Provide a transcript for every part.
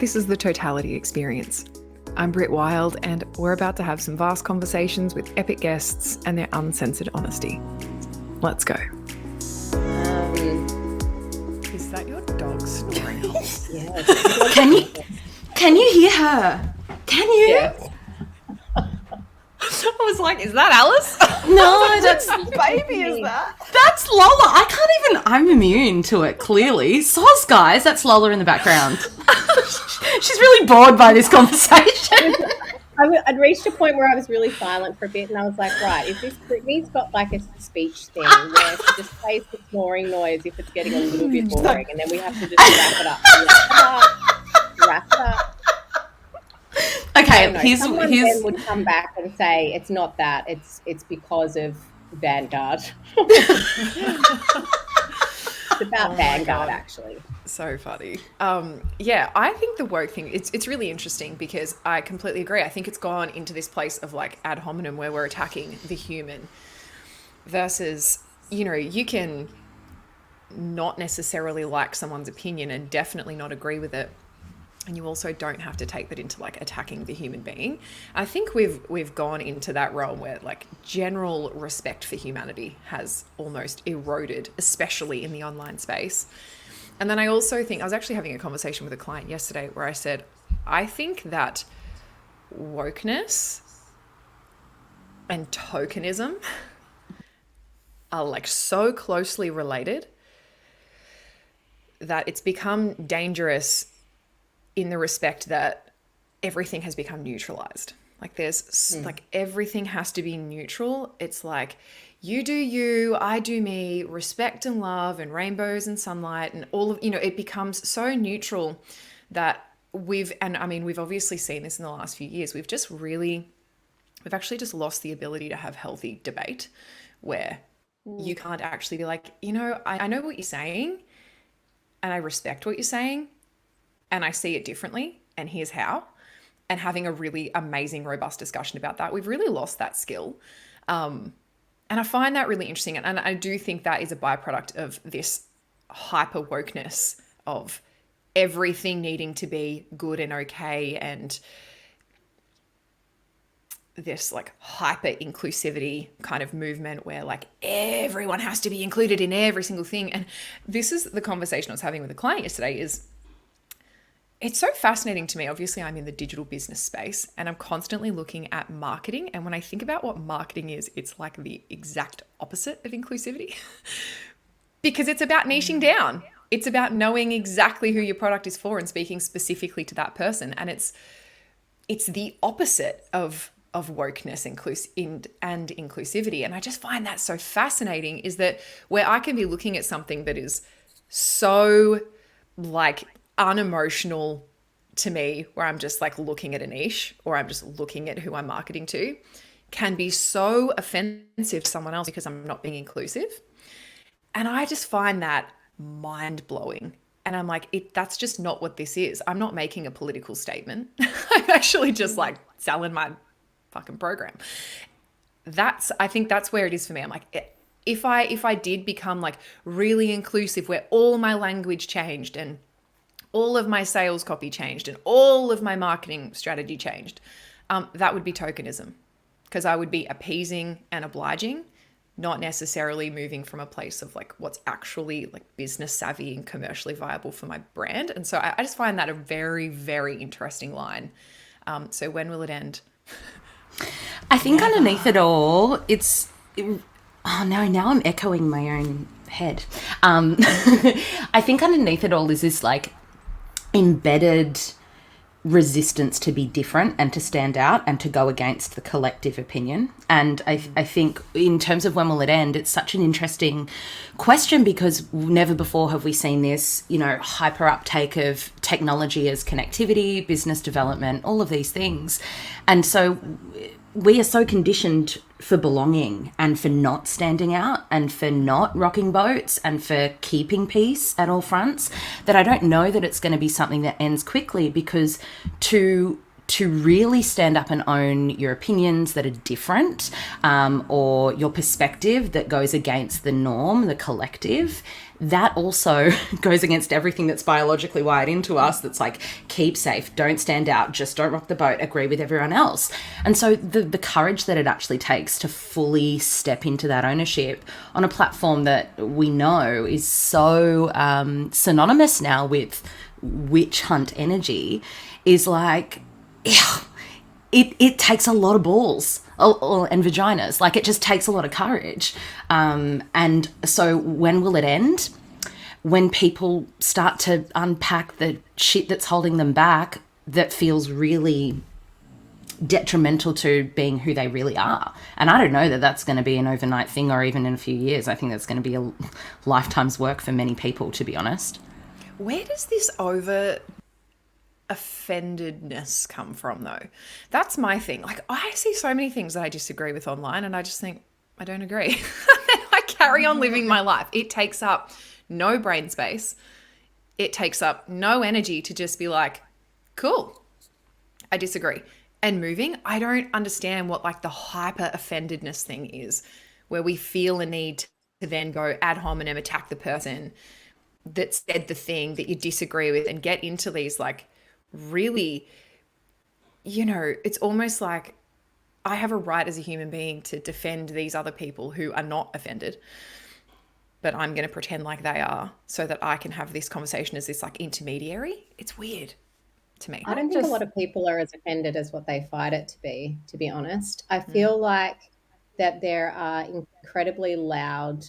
This is the Totality experience. I'm Britt Wilde, and we're about to have some vast conversations with epic guests and their uncensored honesty. Let's go. Is that your dog snoring? Yes. Can you hear her? Can you? Yes. I was like, is that Alice? No, that's baby, is that? That's Lola. I'm immune to it, clearly. Soz, guys, that's Lola in the background. She's really bored by this conversation. I'd reached a point where I was really silent for a bit, and I was like, right, is this Brittany's got like a speech thing where she just plays the snoring noise if it's getting a little bit boring, and then we have to just wrap it up. Wrap it up. Okay, someone then would come back and say it's not that, it's because of Vanguard. It's about Vanguard, actually. So funny. Yeah, I think the woke thing, it's really interesting because I completely agree. I think it's gone into this place of like ad hominem where we're attacking the human versus, you can not necessarily like someone's opinion and definitely not agree with it. And you also don't have to take that into like attacking the human being. I think we've gone into that realm where like general respect for humanity has almost eroded, especially in the online space. And then I also think, I was actually having a conversation with a client yesterday where I said, I think that wokeness and tokenism are like so closely related that it's become dangerous in the respect that everything has become neutralized. Like there's like everything has to be neutral. It's like you do you, I do me, respect and love and rainbows and sunlight and all of, it becomes so neutral that we've obviously seen this in the last few years. We've actually just lost the ability to have healthy debate where you can't actually be like, I know what you're saying and I respect what you're saying, and I see it differently, and here's how, and having a really amazing, robust discussion about that. We've really lost that skill. And I find that really interesting. And I do think that is a byproduct of this hyper wokeness of everything needing to be good and okay, and this like hyper inclusivity kind of movement where like everyone has to be included in every single thing. And this is the conversation I was having with a client yesterday is, it's so fascinating to me. Obviously, I'm in the digital business space and I'm constantly looking at marketing. And when I think about what marketing is, it's like the exact opposite of inclusivity because it's about niching down. It's about knowing exactly who your product is for and speaking specifically to that person. And it's the opposite of wokeness and inclusivity. And I just find that so fascinating is that where I can be looking at something that is so like unemotional to me, where I'm just like looking at a niche or I'm just looking at who I'm marketing to, can be so offensive to someone else because I'm not being inclusive. And I just find that mind-blowing. And I'm like, that's just not what this is. I'm not making a political statement. I'm actually just like selling my fucking program. I think that's where it is for me. I'm like, if I did become like really inclusive, where all my language changed and all of my sales copy changed and all of my marketing strategy changed, that would be tokenism, because I would be appeasing and obliging, not necessarily moving from a place of like what's actually like business savvy and commercially viable for my brand. And so I just find that a very, very interesting line. So when will it end? I think underneath it all, now I'm echoing my own head. I think underneath it all is this like embedded resistance to be different and to stand out and to go against the collective opinion. And I think in terms of when will it end, it's such an interesting question because never before have we seen this, hyper uptake of technology as connectivity, business development, all of these things. And so we are so conditioned for belonging and for not standing out and for not rocking boats and for keeping peace at all fronts that I don't know that it's going to be something that ends quickly, because to to really stand up and own your opinions that are different, or your perspective that goes against the norm, the collective, that also goes against everything that's biologically wired into us. That's like, keep safe, don't stand out, just don't rock the boat, agree with everyone else. And so the courage that it actually takes to fully step into that ownership on a platform that we know is so synonymous now with witch hunt energy is like, yeah, it takes a lot of balls and vaginas. Like, it just takes a lot of courage. And so when will it end? When people start to unpack the shit that's holding them back, that feels really detrimental to being who they really are. And I don't know that that's going to be an overnight thing or even in a few years. I think that's going to be a lifetime's work for many people, to be honest. Where does this over offendedness come from, though? That's my thing. Like, I see so many things that I disagree with online, and I just think, I don't agree. And I carry on living my life. It takes up no brain space. It takes up no energy to just be like, cool, I disagree. And moving, I don't understand what like the hyper offendedness thing is, where we feel a need to then go ad hominem, attack the person that said the thing that you disagree with, and get into these like really, you know, it's almost like I have a right as a human being to defend these other people who are not offended, but I'm going to pretend like they are so that I can have this conversation as this like intermediary. It's weird to me. I don't think a lot of people are as offended as what they fight it to be honest. I feel like that there are incredibly loud,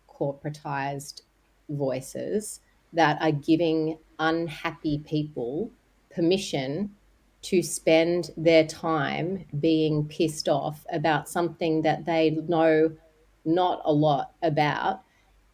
corporatized voices that are giving unhappy people permission to spend their time being pissed off about something that they know not a lot about,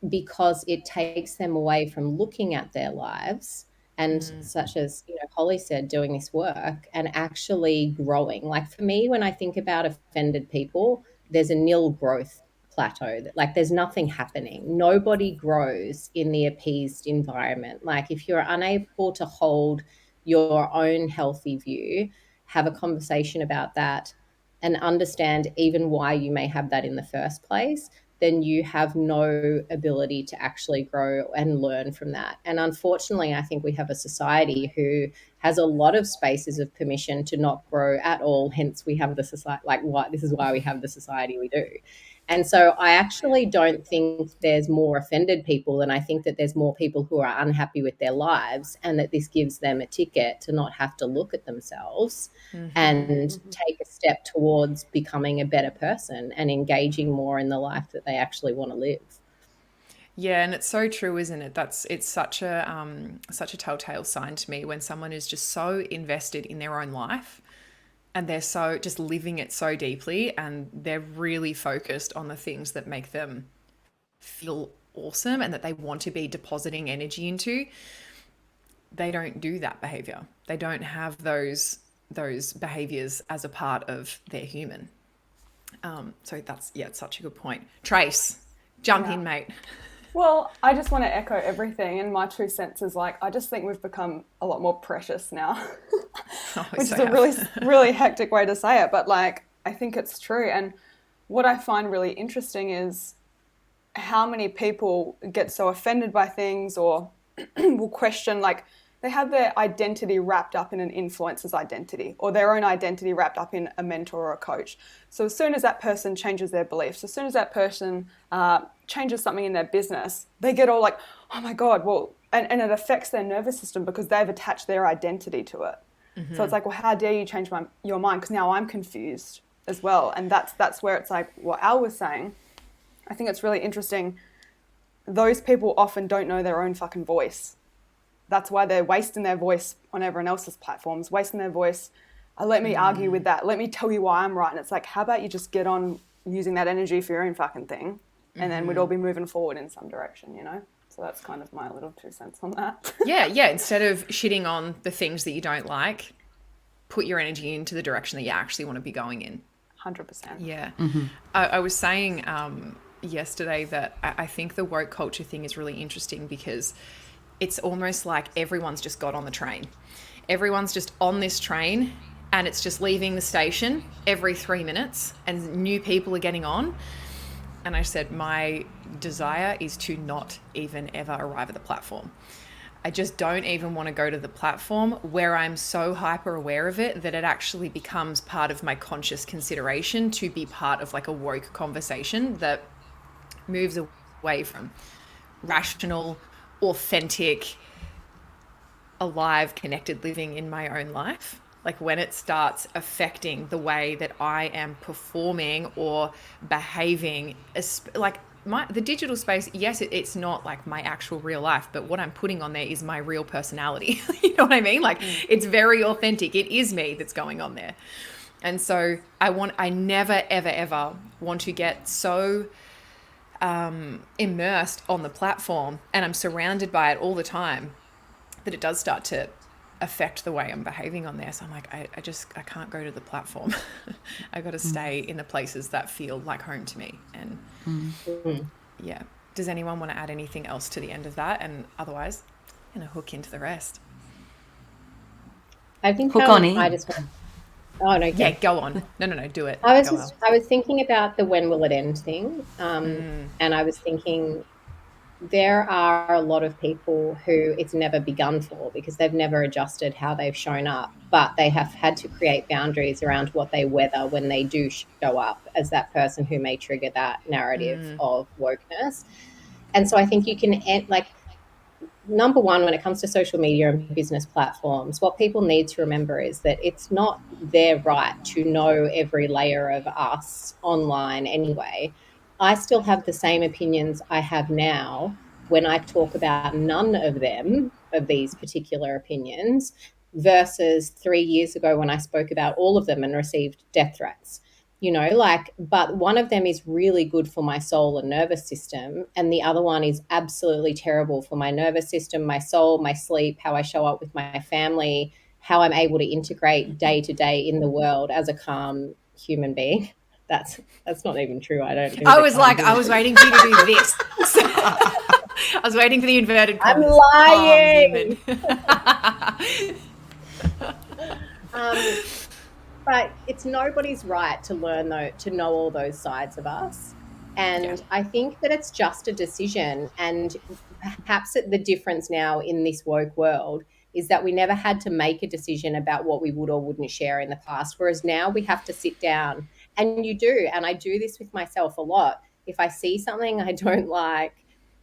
because it takes them away from looking at their lives and such as, you know, Hollie said, doing this work and actually growing. Like, for me, when I think about offended people, there's a nil growth plateau. Like, there's nothing happening. Nobody grows in the appeased environment. Like, if you're unable to hold your own healthy view, have a conversation about that and understand even why you may have that in the first place, then you have no ability to actually grow and learn from that. And unfortunately, I think we have a society who has a lot of spaces of permission to not grow at all. Hence, we have the society, like, what, this is why we have the society we do. And so I actually don't think there's more offended people than I think that there's more people who are unhappy with their lives, and that this gives them a ticket to not have to look at themselves and take a step towards becoming a better person and engaging more in the life that they actually want to live. Yeah, and it's so true, isn't it? It's such a telltale sign to me when someone is just so invested in their own life and they're so just living it so deeply, and they're really focused on the things that make them feel awesome and that they want to be depositing energy into. They don't do that behavior. They don't have those behaviors as a part of their human. So that's, yeah, it's such a good point. Trace, jump in, mate. Well, I just want to echo everything, and my 2 cents is like, I just think we've become a lot more precious now, which is a really, really hectic way to say it, but like, I think it's true. And what I find really interesting is how many people get so offended by things or will question, like, they have their identity wrapped up in an influencer's identity, or their own identity wrapped up in a mentor or a coach. So as soon as that person changes their beliefs, as soon as that person changes something in their business, they get all like, oh my God, well, and it affects their nervous system because they've attached their identity to it. So it's like, well, how dare you change your mind? Because now I'm confused as well. And that's where it's like what Al was saying. I think it's really interesting. Those people often don't know their own fucking voice. That's why they're wasting their voice on everyone else's platforms, wasting their voice. Let me argue with that. Let me tell you why I'm right. And it's like, how about you just get on using that energy for your own fucking thing? And then we'd all be moving forward in some direction, you know? So that's kind of my little 2 cents on that. Yeah. Instead of shitting on the things that you don't like, put your energy into the direction that you actually want to be going in. 100%. Yeah. I was saying yesterday that I think the woke culture thing is really interesting because it's almost like everyone's just got on the train. Everyone's just on this train and it's just leaving the station every 3 minutes and new people are getting on. And I said, my desire is to not even ever arrive at the platform. I just don't even want to go to the platform where I'm so hyper aware of it that it actually becomes part of my conscious consideration to be part of like a woke conversation that moves away from rational, authentic, alive, connected living in my own life. Like when it starts affecting the way that I am performing or behaving, like the digital space, yes, it's not like my actual real life, but what I'm putting on there is my real personality. You know what I mean? Like it's very authentic. It is me that's going on there. And so I never, ever, ever want to get so immersed on the platform and I'm surrounded by it all the time that it does start to affect the way I'm behaving on there. So I'm like, I can't go to the platform. I got to stay in the places that feel like home to me. And yeah. Does anyone want to add anything else to the end of that? And otherwise, I'm going to hook into the rest. I think hook on in. I just want. Oh no! Yeah, go on. No, do it. I was thinking about the when will it end thing, and I was thinking there are a lot of people who it's never begun for because they've never adjusted how they've shown up, but they have had to create boundaries around what they weather when they do show up as that person who may trigger that narrative of wokeness. And so I think you can end, like, number one, when it comes to social media and business platforms, what people need to remember is that it's not their right to know every layer of us online anyway. I still have the same opinions I have now when I talk about none of them, of these particular opinions, versus 3 years ago when I spoke about all of them and received death threats. You know, like, but one of them is really good for my soul and nervous system, and the other one is absolutely terrible for my nervous system, my soul, my sleep, how I show up with my family, how I'm able to integrate day to day in the world as a calm human being. That's not even true. I don't. I was waiting for you to do this. I was waiting for the inverted commas. I'm lying. But it's nobody's right to learn, though, to know all those sides of us. And I think that it's just a decision. And perhaps the difference now in this woke world is that we never had to make a decision about what we would or wouldn't share in the past. Whereas now we have to sit down, and you do. And I do this with myself a lot. If I see something I don't like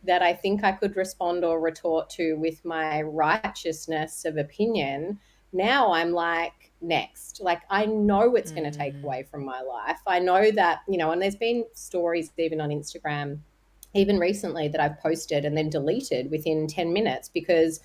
that I think I could respond or retort to with my righteousness of opinion, now I'm like, next. Like, I know it's going to take away from my life. I know that, you know, and there's been stories even on Instagram, even recently, that I've posted and then deleted within 10 minutes because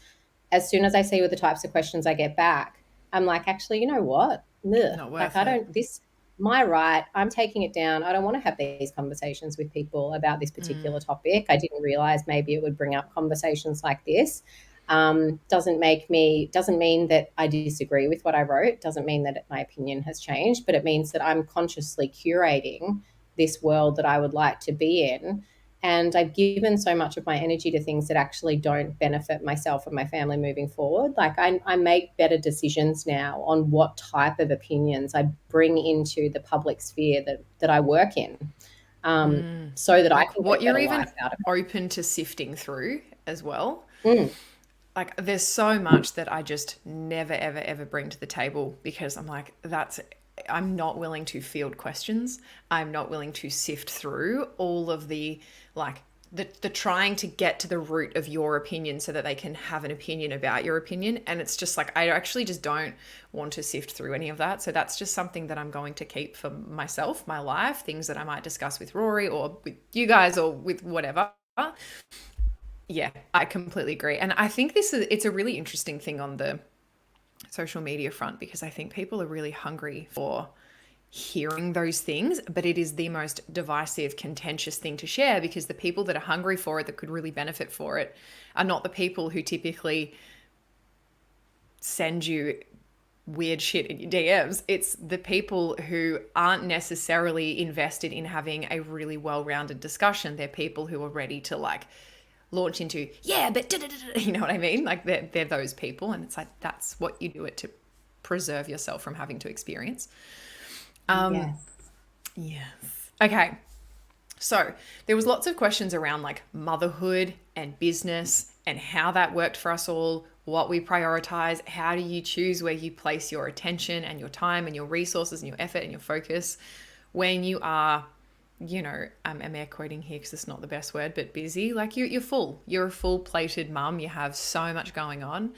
as soon as I see all the types of questions I get back, I'm like, actually, you know what? Like, I don't, this, my right, I'm taking it down. I don't want to have these conversations with people about this particular topic. I didn't realize maybe it would bring up conversations like this. Doesn't mean that I disagree with what I wrote. Doesn't mean that my opinion has changed, but it means that I'm consciously curating this world that I would like to be in. And I've given so much of my energy to things that actually don't benefit myself and my family moving forward. Like I make better decisions now on what type of opinions I bring into the public sphere that I work in. So that like I can what you're even out of open to sifting through as well. Like there's so much that I just never, ever, ever bring to the table because I'm like, I'm not willing to field questions. I'm not willing to sift through all of the, like, the trying to get to the root of your opinion so that they can have an opinion about your opinion. And it's just like, I actually just don't want to sift through any of that. So that's just something that I'm going to keep for myself, my life, things that I might discuss with Rory or with you guys or with whatever. Yeah, I completely agree. And I think it's a really interesting thing on the social media front because I think people are really hungry for hearing those things, but it is the most divisive, contentious thing to share because the people that are hungry for it, that could really benefit for it, are not the people who typically send you weird shit in your DMs. It's the people who aren't necessarily invested in having a really well-rounded discussion. They're people who are ready to like launch into, yeah, but you know what I mean? Like they're those people, and it's like that's what you do it to preserve yourself from having to experience. Yes. Yes. Okay. So there was lots of questions around like motherhood and business and how that worked for us all, what we prioritize, how do you choose where you place your attention and your time and your resources and your effort and your focus when you are, you know, I'm air quoting here because it's not the best word, but busy. Like you're full. You're a full-plated mum. You have so much going on.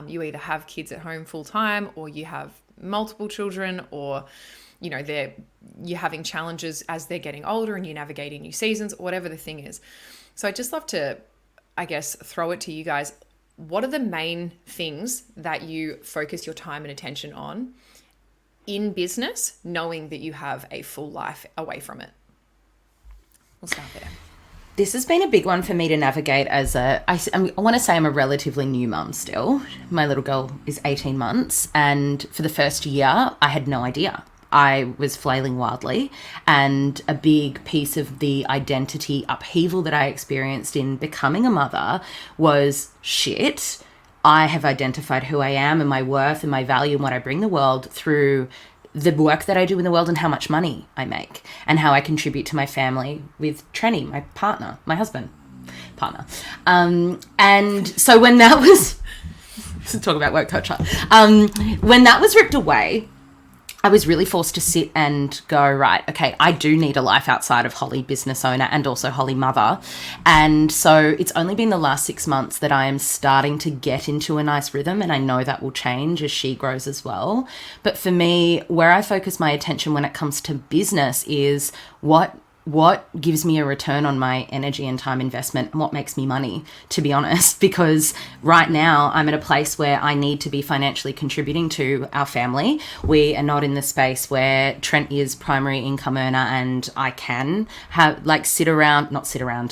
You either have kids at home full time, or you have multiple children, or you know, you're having challenges as they're getting older and you're navigating new seasons, whatever the thing is. So I'd just love to, I guess, throw it to you guys. What are the main things that you focus your time and attention on in business, knowing that you have a full life away from it? We'll start there. This has been a big one for me to navigate as I want to say I'm a relatively new mum still. My little girl is 18 months, and for the first year, I had no idea. I was flailing wildly, and a big piece of the identity upheaval that I experienced in becoming a mother was shit. I have identified who I am and my worth and my value and what I bring the world through the work that I do in the world and how much money I make and how I contribute to my family with Trenny, my partner, my husband, partner. And so when that was, talk about work culture, when that was ripped away, I was really forced to sit and go, right, okay, I do need a life outside of Hollie business owner and also Hollie mother. And so it's only been the last 6 months that I am starting to get into a nice rhythm, and I know that will change as she grows as well. But for me, where I focus my attention when it comes to business is what gives me a return on my energy and time investment, and what makes me money, to be honest, because right now I'm at a place where I need to be financially contributing to our family. We are not in the space where Trent is primary income earner and I can have not sit around,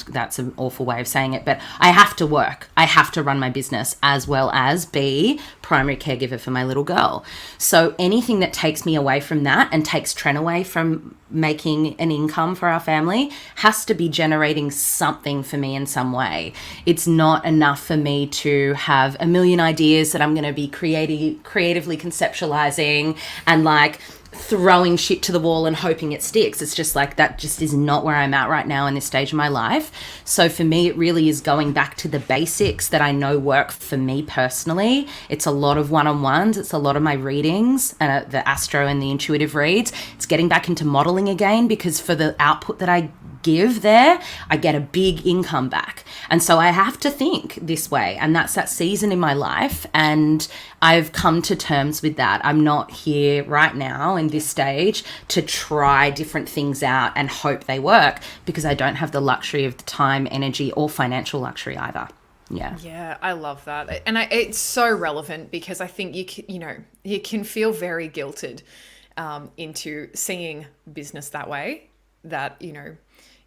that's an awful way of saying it, but I have to work. I have to run my business as well as be primary caregiver for my little girl. So anything that takes me away from that and takes Trent away from making an income for our family has to be generating something for me in some way. It's not enough for me to have a million ideas that I'm going to be creatively conceptualizing and like throwing shit to the wall and hoping it sticks. It's just like, that just is not where I'm at right now in this stage of my life. So for me, it really is going back to the basics that I know work for me personally. It's a lot of one-on-ones. It's a lot of my readings, the astro and the intuitive reads. It's getting back into modeling again, because for the output that I give there, I get a big income back. And so I have to think this way, and that's that season in my life. And I've come to terms with that. I'm not here right now in this stage to try different things out and hope they work, because I don't have the luxury of the time, energy, or financial luxury either. Yeah, I love that. And it's so relevant, because I think you can feel very guilted into seeing business that way, that, you know,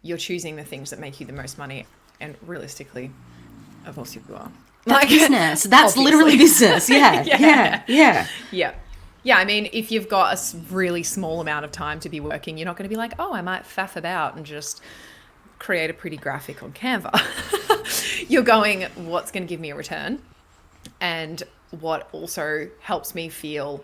you're choosing the things that make you the most money. And realistically, of course you are. That's business. That's literally business. Yeah. Yeah, I mean, if you've got a really small amount of time to be working, you're not going to be like, oh, I might faff about and just create a pretty graphic on Canva. You're going, what's going to give me a return? And what also helps me feel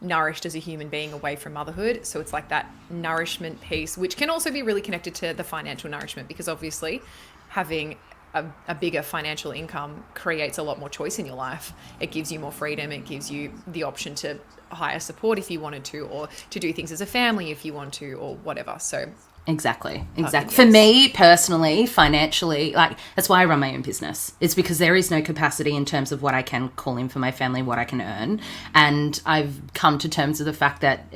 nourished as a human being away from motherhood. So it's like that nourishment piece, which can also be really connected to the financial nourishment, because obviously having a bigger financial income creates a lot more choice in your life. It gives you more freedom. It gives you the option to hire support if you wanted to, or to do things as a family if you want to, or whatever. So Exactly. For me personally, financially, like, that's why I run my own business. It's because there is no capacity in terms of what I can call in for my family, what I can earn. And I've come to terms with the fact that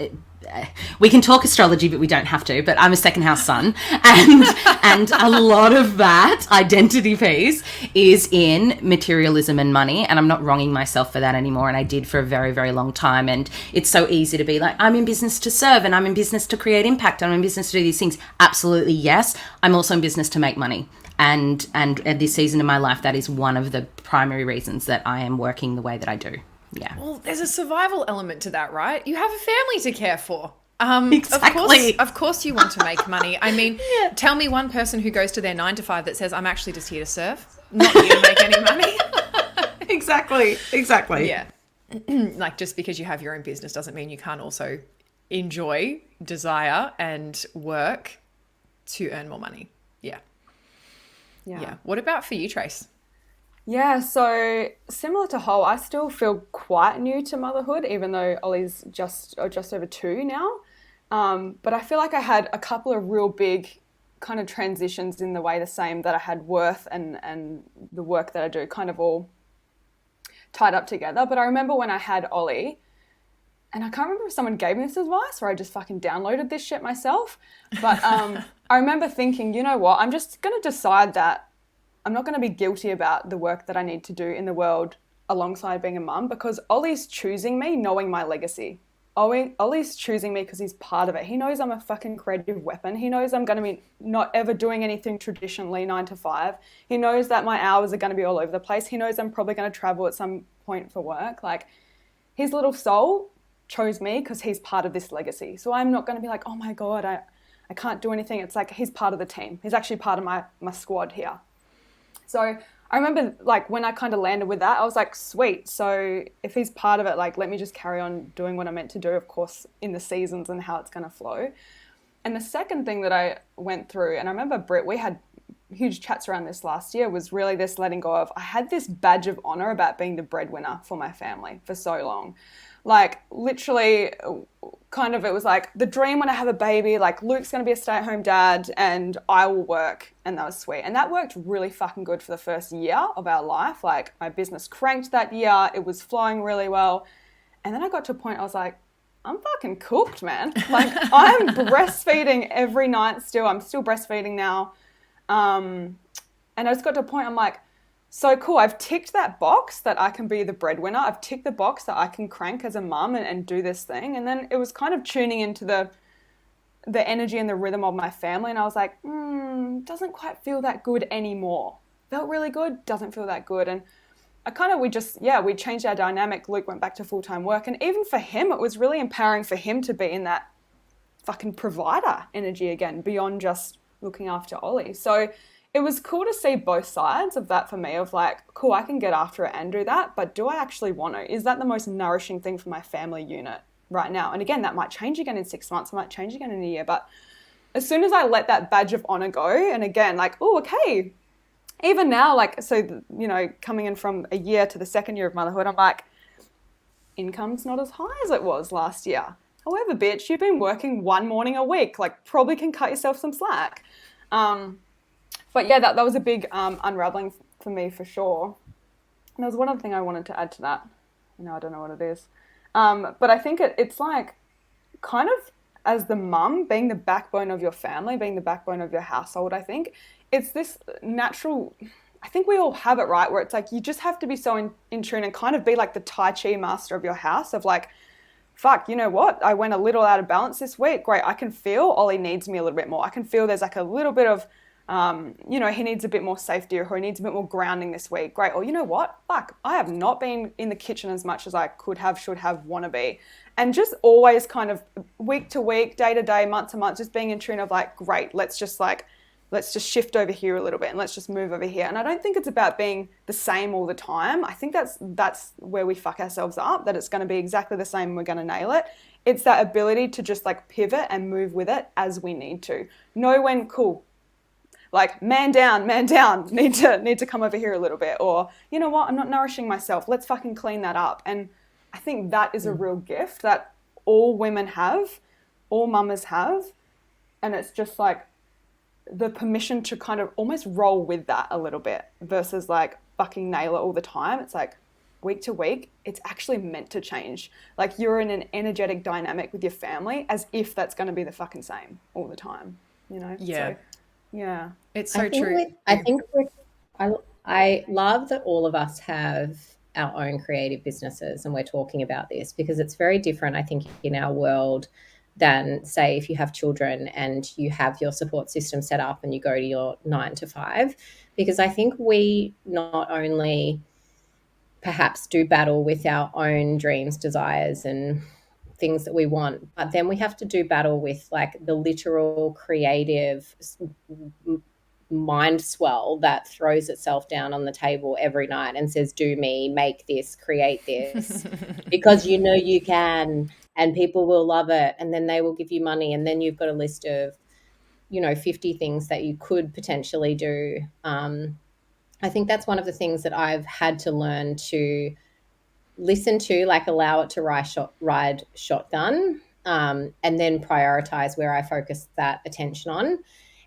we can talk astrology, but we don't have to. But I'm a second house sun, and a lot of that identity piece is in materialism and money. And I'm not wronging myself for that anymore. And I did for a very, very long time. And it's so easy to be like, I'm in business to serve, and I'm in business to create impact. I'm in business to do these things. Absolutely, yes. I'm also in business to make money. And at this season in my life, that is one of the primary reasons that I am working the way that I do. Yeah. Well, there's a survival element to that, right? You have a family to care for. Exactly. Of course you want to make money. I mean, Tell me one person who goes to their 9 to 5 that says, I'm actually just here to serve, not here to make any money. Exactly. Yeah. Like, just because you have your own business doesn't mean you can't also enjoy, desire, and work to earn more money. Yeah. What about for you, Trace? Yeah, so similar to Hol, I still feel quite new to motherhood, even though Ollie's just over 2 now. But I feel like I had a couple of real big kind of transitions in the way the same that I had worth and the work that I do kind of all tied up together. But I remember when I had Ollie, and I can't remember if someone gave me this advice or I just fucking downloaded this shit myself. But I remember thinking, you know what, I'm just going to decide that I'm not going to be guilty about the work that I need to do in the world alongside being a mum, because Ollie's choosing me knowing my legacy. Ollie's choosing me because he's part of it. He knows I'm a fucking creative weapon. He knows I'm going to be not ever doing anything traditionally 9 to 5. He knows that my hours are going to be all over the place. He knows I'm probably going to travel at some point for work. Like, his little soul chose me because he's part of this legacy. So I'm not going to be like, oh my God, I can't do anything. It's like, he's part of the team. He's actually part of my squad here. So I remember, like, when I kind of landed with that, I was like, sweet. So if he's part of it, like, let me just carry on doing what I'm meant to do, of course, in the seasons and how it's going to flow. And the second thing that I went through, and I remember, Britt, we had huge chats around this last year, was really this letting go of, I had this badge of honor about being the breadwinner for my family for so long. Like, literally, kind of, it was like the dream when I have a baby, like, Luke's going to be a stay-at-home dad and I will work. And that was sweet. And that worked really fucking good for the first year of our life. Like, my business cranked that year. It was flowing really well. And then I got to a point, I was like, I'm fucking cooked, man. Like, I'm breastfeeding every night still. I'm still breastfeeding now. And I just got to a point, I'm like, so cool, I've ticked that box that I can be the breadwinner. I've ticked the box that I can crank as a mum and do this thing. And then it was kind of tuning into the energy and the rhythm of my family. And I was like, doesn't quite feel that good anymore. Felt really good, doesn't feel that good. And we changed our dynamic. Luke went back to full-time work. And even for him, it was really empowering for him to be in that fucking provider energy again, beyond just looking after Ollie. So it was cool to see both sides of that for me, of like, cool, I can get after it and do that, but do I actually want to? Is that the most nourishing thing for my family unit right now? And again, that might change again in 6 months, it might change again in a year, but as soon as I let that badge of honor go, and again, like, oh, okay, even now, like, so, you know, coming in from a year to the second year of motherhood, I'm like, income's not as high as it was last year. However, bitch, you've been working 1 morning a week, like, probably can cut yourself some slack. But yeah, that was a big unraveling for me for sure. And there was one other thing I wanted to add to that. I don't know what it is. But I think it's like, kind of as the mum, being the backbone of your family, being the backbone of your household, I think it's this natural, I think we all have it, right? Where it's like, you just have to be so in tune and kind of be like the Tai Chi master of your house, of like, fuck, you know what? I went a little out of balance this week. Great. I can feel Ollie needs me a little bit more. I can feel there's like a little bit of, he needs a bit more safety, or he needs a bit more grounding this week. Great. Or you know what? Fuck, I have not been in the kitchen as much as I could have, should have, want to be. And just always kind of week to week, day to day, month to month, just being in tune of like, great, let's just shift over here a little bit and let's just move over here. And I don't think it's about being the same all the time. I think that's where we fuck ourselves up, that it's going to be exactly the same and we're going to nail it. It's that ability to just like pivot and move with it as we need to. Know when, cool, like man down, need to come over here a little bit. Or, you know what, I'm not nourishing myself. Let's fucking clean that up. And I think that is a real gift that all women have, all mamas have. And it's just like the permission to kind of almost roll with that a little bit versus like fucking nail it all the time. It's like week to week, it's actually meant to change. Like you're in an energetic dynamic with your family as if that's going to be the fucking same all the time, you know? Yeah. So, yeah. It's so true. I love that all of us have our own creative businesses and we're talking about this, because it's very different, I think, in our world than, say, if you have children and you have your support system set up and you go to your 9 to 5. Because I think we not only perhaps do battle with our own dreams, desires and things that we want, but then we have to do battle with like the literal creative mind swell that throws itself down on the table every night and says, do me, make this, create this, because you know you can, and people will love it, and then they will give you money, and then you've got a list of 50 things that you could potentially do. I think that's one of the things that I've had to learn to listen to, like allow it to ride shotgun, and then prioritize where I focus that attention on.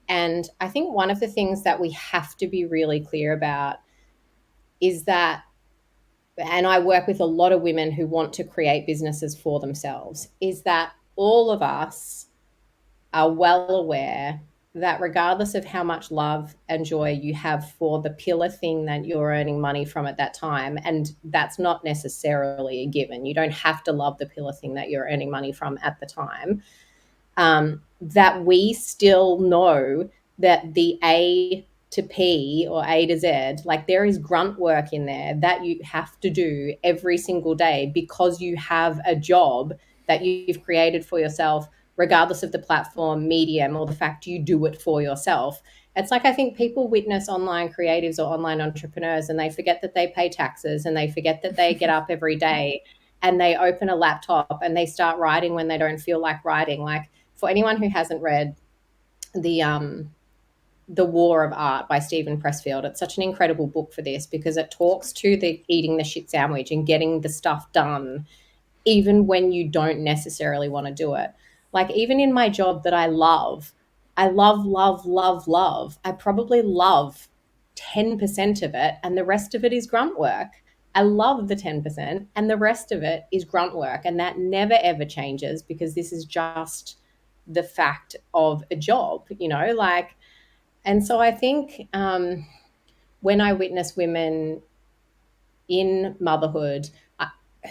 And I think one of the things that we have to be really clear about is that, and I work with a lot of women who want to create businesses for themselves, is that all of us are well aware that regardless of how much love and joy you have for the pillar thing that you're earning money from at that time, and that's not necessarily a given, you don't have to love the pillar thing that you're earning money from at the time, that we still know that the A to P or A to Z, like there is grunt work in there that you have to do every single day because you have a job that you've created for yourself, regardless of the platform, medium, or the fact you do it for yourself. It's like, I think people witness online creatives or online entrepreneurs and they forget that they pay taxes, and they forget that they get up every day and they open a laptop and they start writing when they don't feel like writing. Like, for anyone who hasn't read The War of Art by Stephen Pressfield, it's such an incredible book for this, because it talks to the eating the shit sandwich and getting the stuff done even when you don't necessarily want to do it. Like, even in my job that I love, I love. I probably love 10% of it, and the rest of it is grunt work. I love the 10%, and the rest of it is grunt work. And that never, ever changes, because this is just the fact of a job, like. And so I think when I witness women in motherhood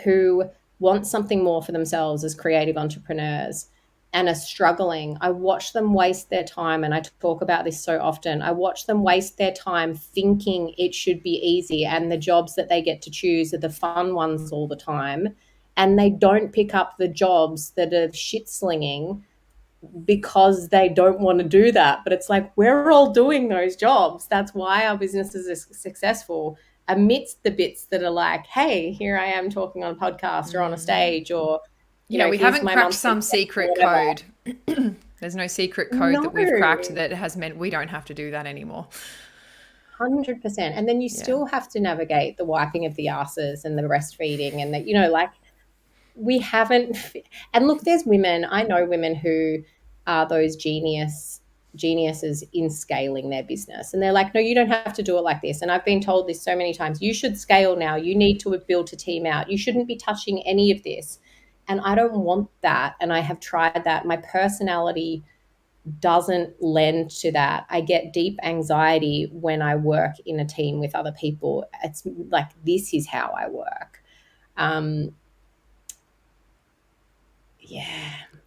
who want something more for themselves as creative entrepreneurs and are struggling, I watch them waste their time. And I talk about this so often. I watch them waste their time thinking it should be easy, and the jobs that they get to choose are the fun ones all the time. And they don't pick up the jobs that are shit slinging because they don't want to do that. But it's like, we're all doing those jobs. That's why our businesses are successful, amidst the bits that are like, hey, here I am talking on a podcast or on a stage, or we haven't cracked some secret code. There's no secret code that we've cracked that has meant we don't have to do that anymore. 100%. And then you still have to navigate the wiping of the asses and the breastfeeding, and that, like, we haven't. And look, there's women, I know women who are those geniuses in scaling their business, and they're like, no, you don't have to do it like this. And I've been told this so many times, you should scale now, you need to build a team out, you shouldn't be touching any of this. And I don't want that. And I have tried that. My personality doesn't lend to that. I get deep anxiety when I work in a team with other people. It's like, this is how I work.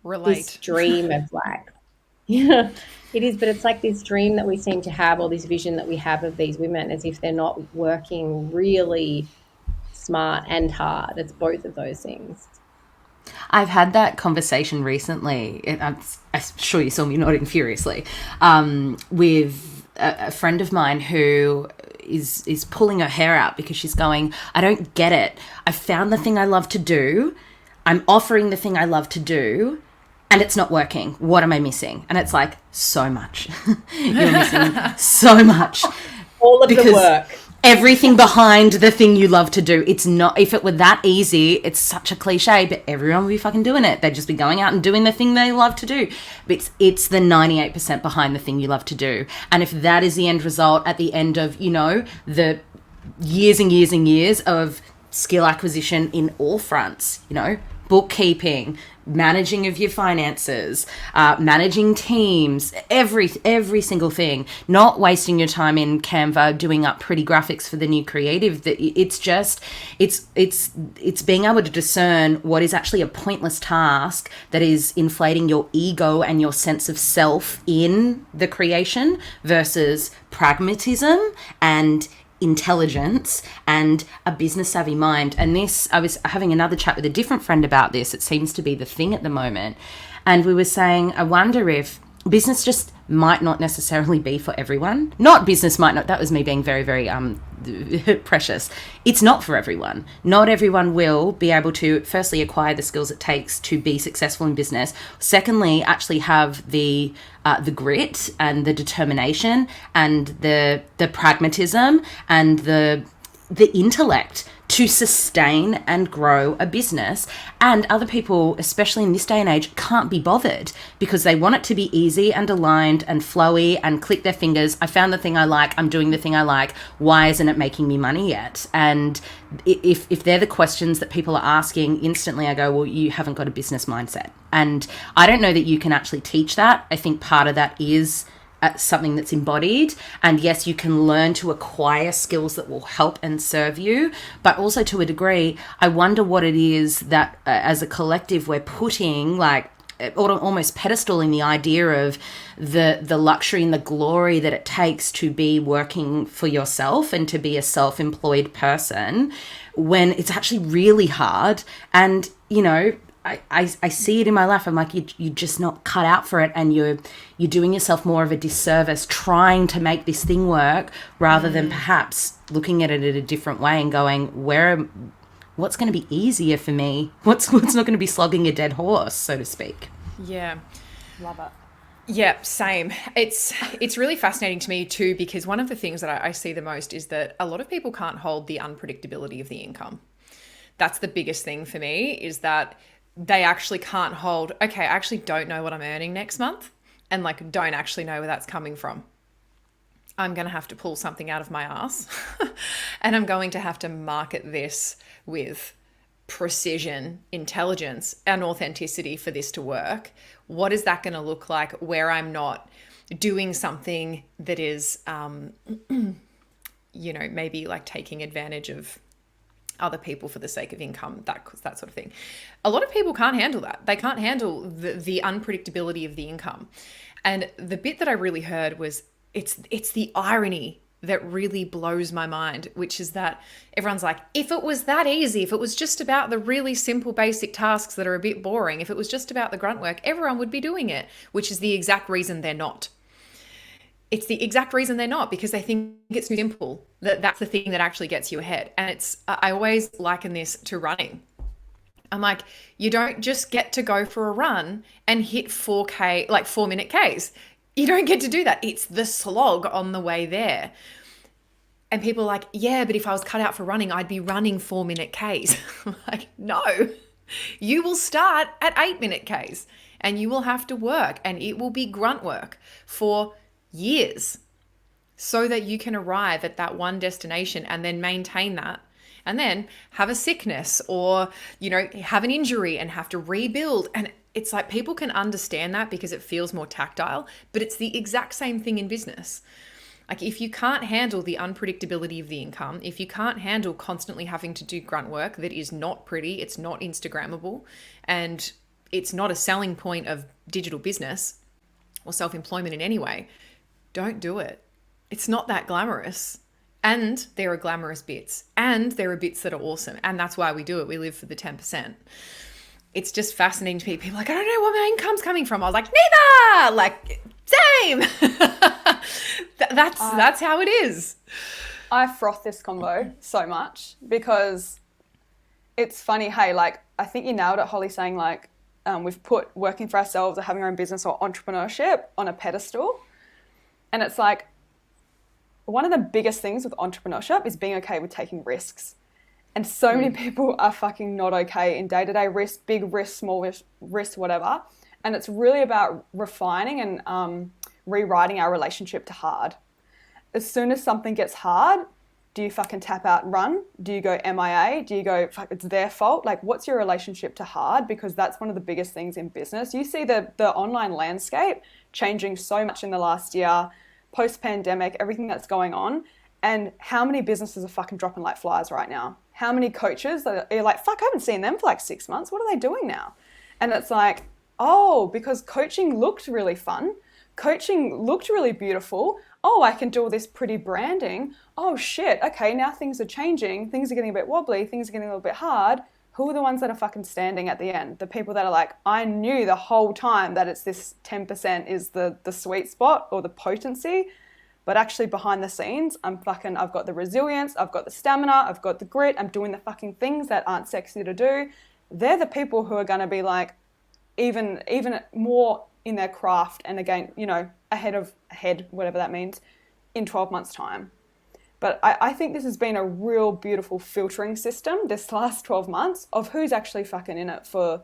Relate. This dream of like, it is, but it's like this dream that we seem to have, or this vision that we have of these women, as if they're not working really smart and hard. It's both of those things. I've had that conversation recently. I'm sure you saw me nodding furiously, with a friend of mine who is pulling her hair out because she's going, I don't get it. I found the thing I love to do. I'm offering the thing I love to do, and it's not working. What am I missing? And it's like, so much. You're missing so much. All of the work. Everything behind the thing you love to do. It's not, if it were that easy, it's such a cliche, but everyone would be fucking doing it. They'd just be going out and doing the thing they love to do. But it's the 98% behind the thing you love to do. And if that is the end result at the end of, the years and years and years of skill acquisition in all fronts, bookkeeping, managing of your finances, managing teams, every single thing, not wasting your time in Canva doing up pretty graphics for the new creative. It's being able to discern what is actually a pointless task that is inflating your ego and your sense of self in the creation versus pragmatism and intelligence and a business savvy mind. And this, I was having another chat with a different friend about this. It seems to be the thing at the moment. And we were saying, I wonder if business just might not necessarily be for everyone. Not business might not, that was me being very, very precious. It's not for everyone. Not everyone will be able to, firstly, acquire the skills it takes to be successful in business. Secondly, actually have the grit and the determination and the pragmatism and the intellect to sustain and grow a business. And other people, especially in this day and age, can't be bothered because they want it to be easy and aligned and flowy and click their fingers. I found the thing I like. I'm doing the thing I like. Why isn't it making me money yet? And if they're the questions that people are asking, instantly I go, well, you haven't got a business mindset. And I don't know that you can actually teach that. I think part of that is something that's embodied, and yes, you can learn to acquire skills that will help and serve you, but also to a degree I wonder what it is that as a collective we're putting, like almost pedestaling the idea of the luxury and the glory that it takes to be working for yourself and to be a self-employed person, when it's actually really hard. And you know, I see it in my life. I'm like, you're just not cut out for it, and you're doing yourself more of a disservice trying to make this thing work rather than perhaps looking at it in a different way and going, what's going to be easier for me? What's not going to be slogging a dead horse, so to speak? Yeah. Love it. Yeah, same. It's really fascinating to me too, because one of the things that I see the most is that a lot of people can't hold the unpredictability of the income. That's the biggest thing for me, is that they actually can't hold, okay, I actually don't know what I'm earning next month, and like don't actually know where that's coming from. I'm going to have to pull something out of my ass and I'm going to have to market this with precision, intelligence, and authenticity for this to work. What is that going to look like where I'm not doing something that is, you know, maybe like taking advantage of other people for the sake of income, that sort of thing. A lot of people can't handle that. They can't handle the unpredictability of the income. And the bit that I really heard was, it's the irony that really blows my mind, which is that everyone's like, if it was that easy, if it was just about the really simple basic tasks that are a bit boring, if it was just about the grunt work, everyone would be doing it, which is the exact reason they're not. It's the exact reason they're not, because they think it's too simple. That's the thing that actually gets you ahead. And I always liken this to running. I'm like, you don't just get to go for a run and hit 4K, like 4-minute Ks. You don't get to do that. It's the slog on the way there. And people are like, yeah, but if I was cut out for running, I'd be running 4-minute Ks. I'm like, no, you will start at 8-minute Ks and you will have to work, and it will be grunt work for years so that you can arrive at that one destination and then maintain that, and then have a sickness or, you know, have an injury and have to rebuild. And it's like, people can understand that because it feels more tactile, but it's the exact same thing in business. Like, if you can't handle the unpredictability of the income, if you can't handle constantly having to do grunt work that is not pretty, it's not Instagrammable, and it's not a selling point of digital business or self-employment in any way, don't do it. It's not that glamorous. And there are glamorous bits, and there are bits that are awesome. And that's why we do it. We live for the 10%. It's just fascinating to me. People are like, I don't know where my income's coming from. I was like, neither. Like, same. That's how it is. I froth this convo so much because it's funny. Hey, like, I think you nailed it, Hollie, saying like, we've put working for ourselves or having our own business or entrepreneurship on a pedestal. And it's like, one of the biggest things with entrepreneurship is being okay with taking risks. And so many people are fucking not okay in day-to-day risks, big risks, small risks, whatever. And it's really about refining and rewriting our relationship to hard. As soon as something gets hard, do you fucking tap out and run? Do you go MIA? Do you go, fuck, it's their fault? Like, what's your relationship to hard? Because that's one of the biggest things in business. You see the online landscape changing so much in the last year, post-pandemic, everything that's going on. And how many businesses are fucking dropping like flies right now? How many coaches are like, fuck, I haven't seen them for like 6 months. What are they doing now? And it's like, oh, because coaching looked really fun. Coaching looked really beautiful. Oh, I can do all this pretty branding. Oh shit, okay, now things are changing. Things are getting a bit wobbly. Things are getting a little bit hard. who are the ones that are fucking standing at the end? The people that are like, I knew the whole time that it's this 10% is the sweet spot or the potency, but actually behind the scenes, I've got the resilience, I've got the stamina, I've got the grit, I'm doing the fucking things that aren't sexy to do. They're the people who are going to be like even more in their craft and again, you know, ahead, whatever that means, in 12 months' time. But I think this has been a real beautiful filtering system this last 12 months of who's actually fucking in it for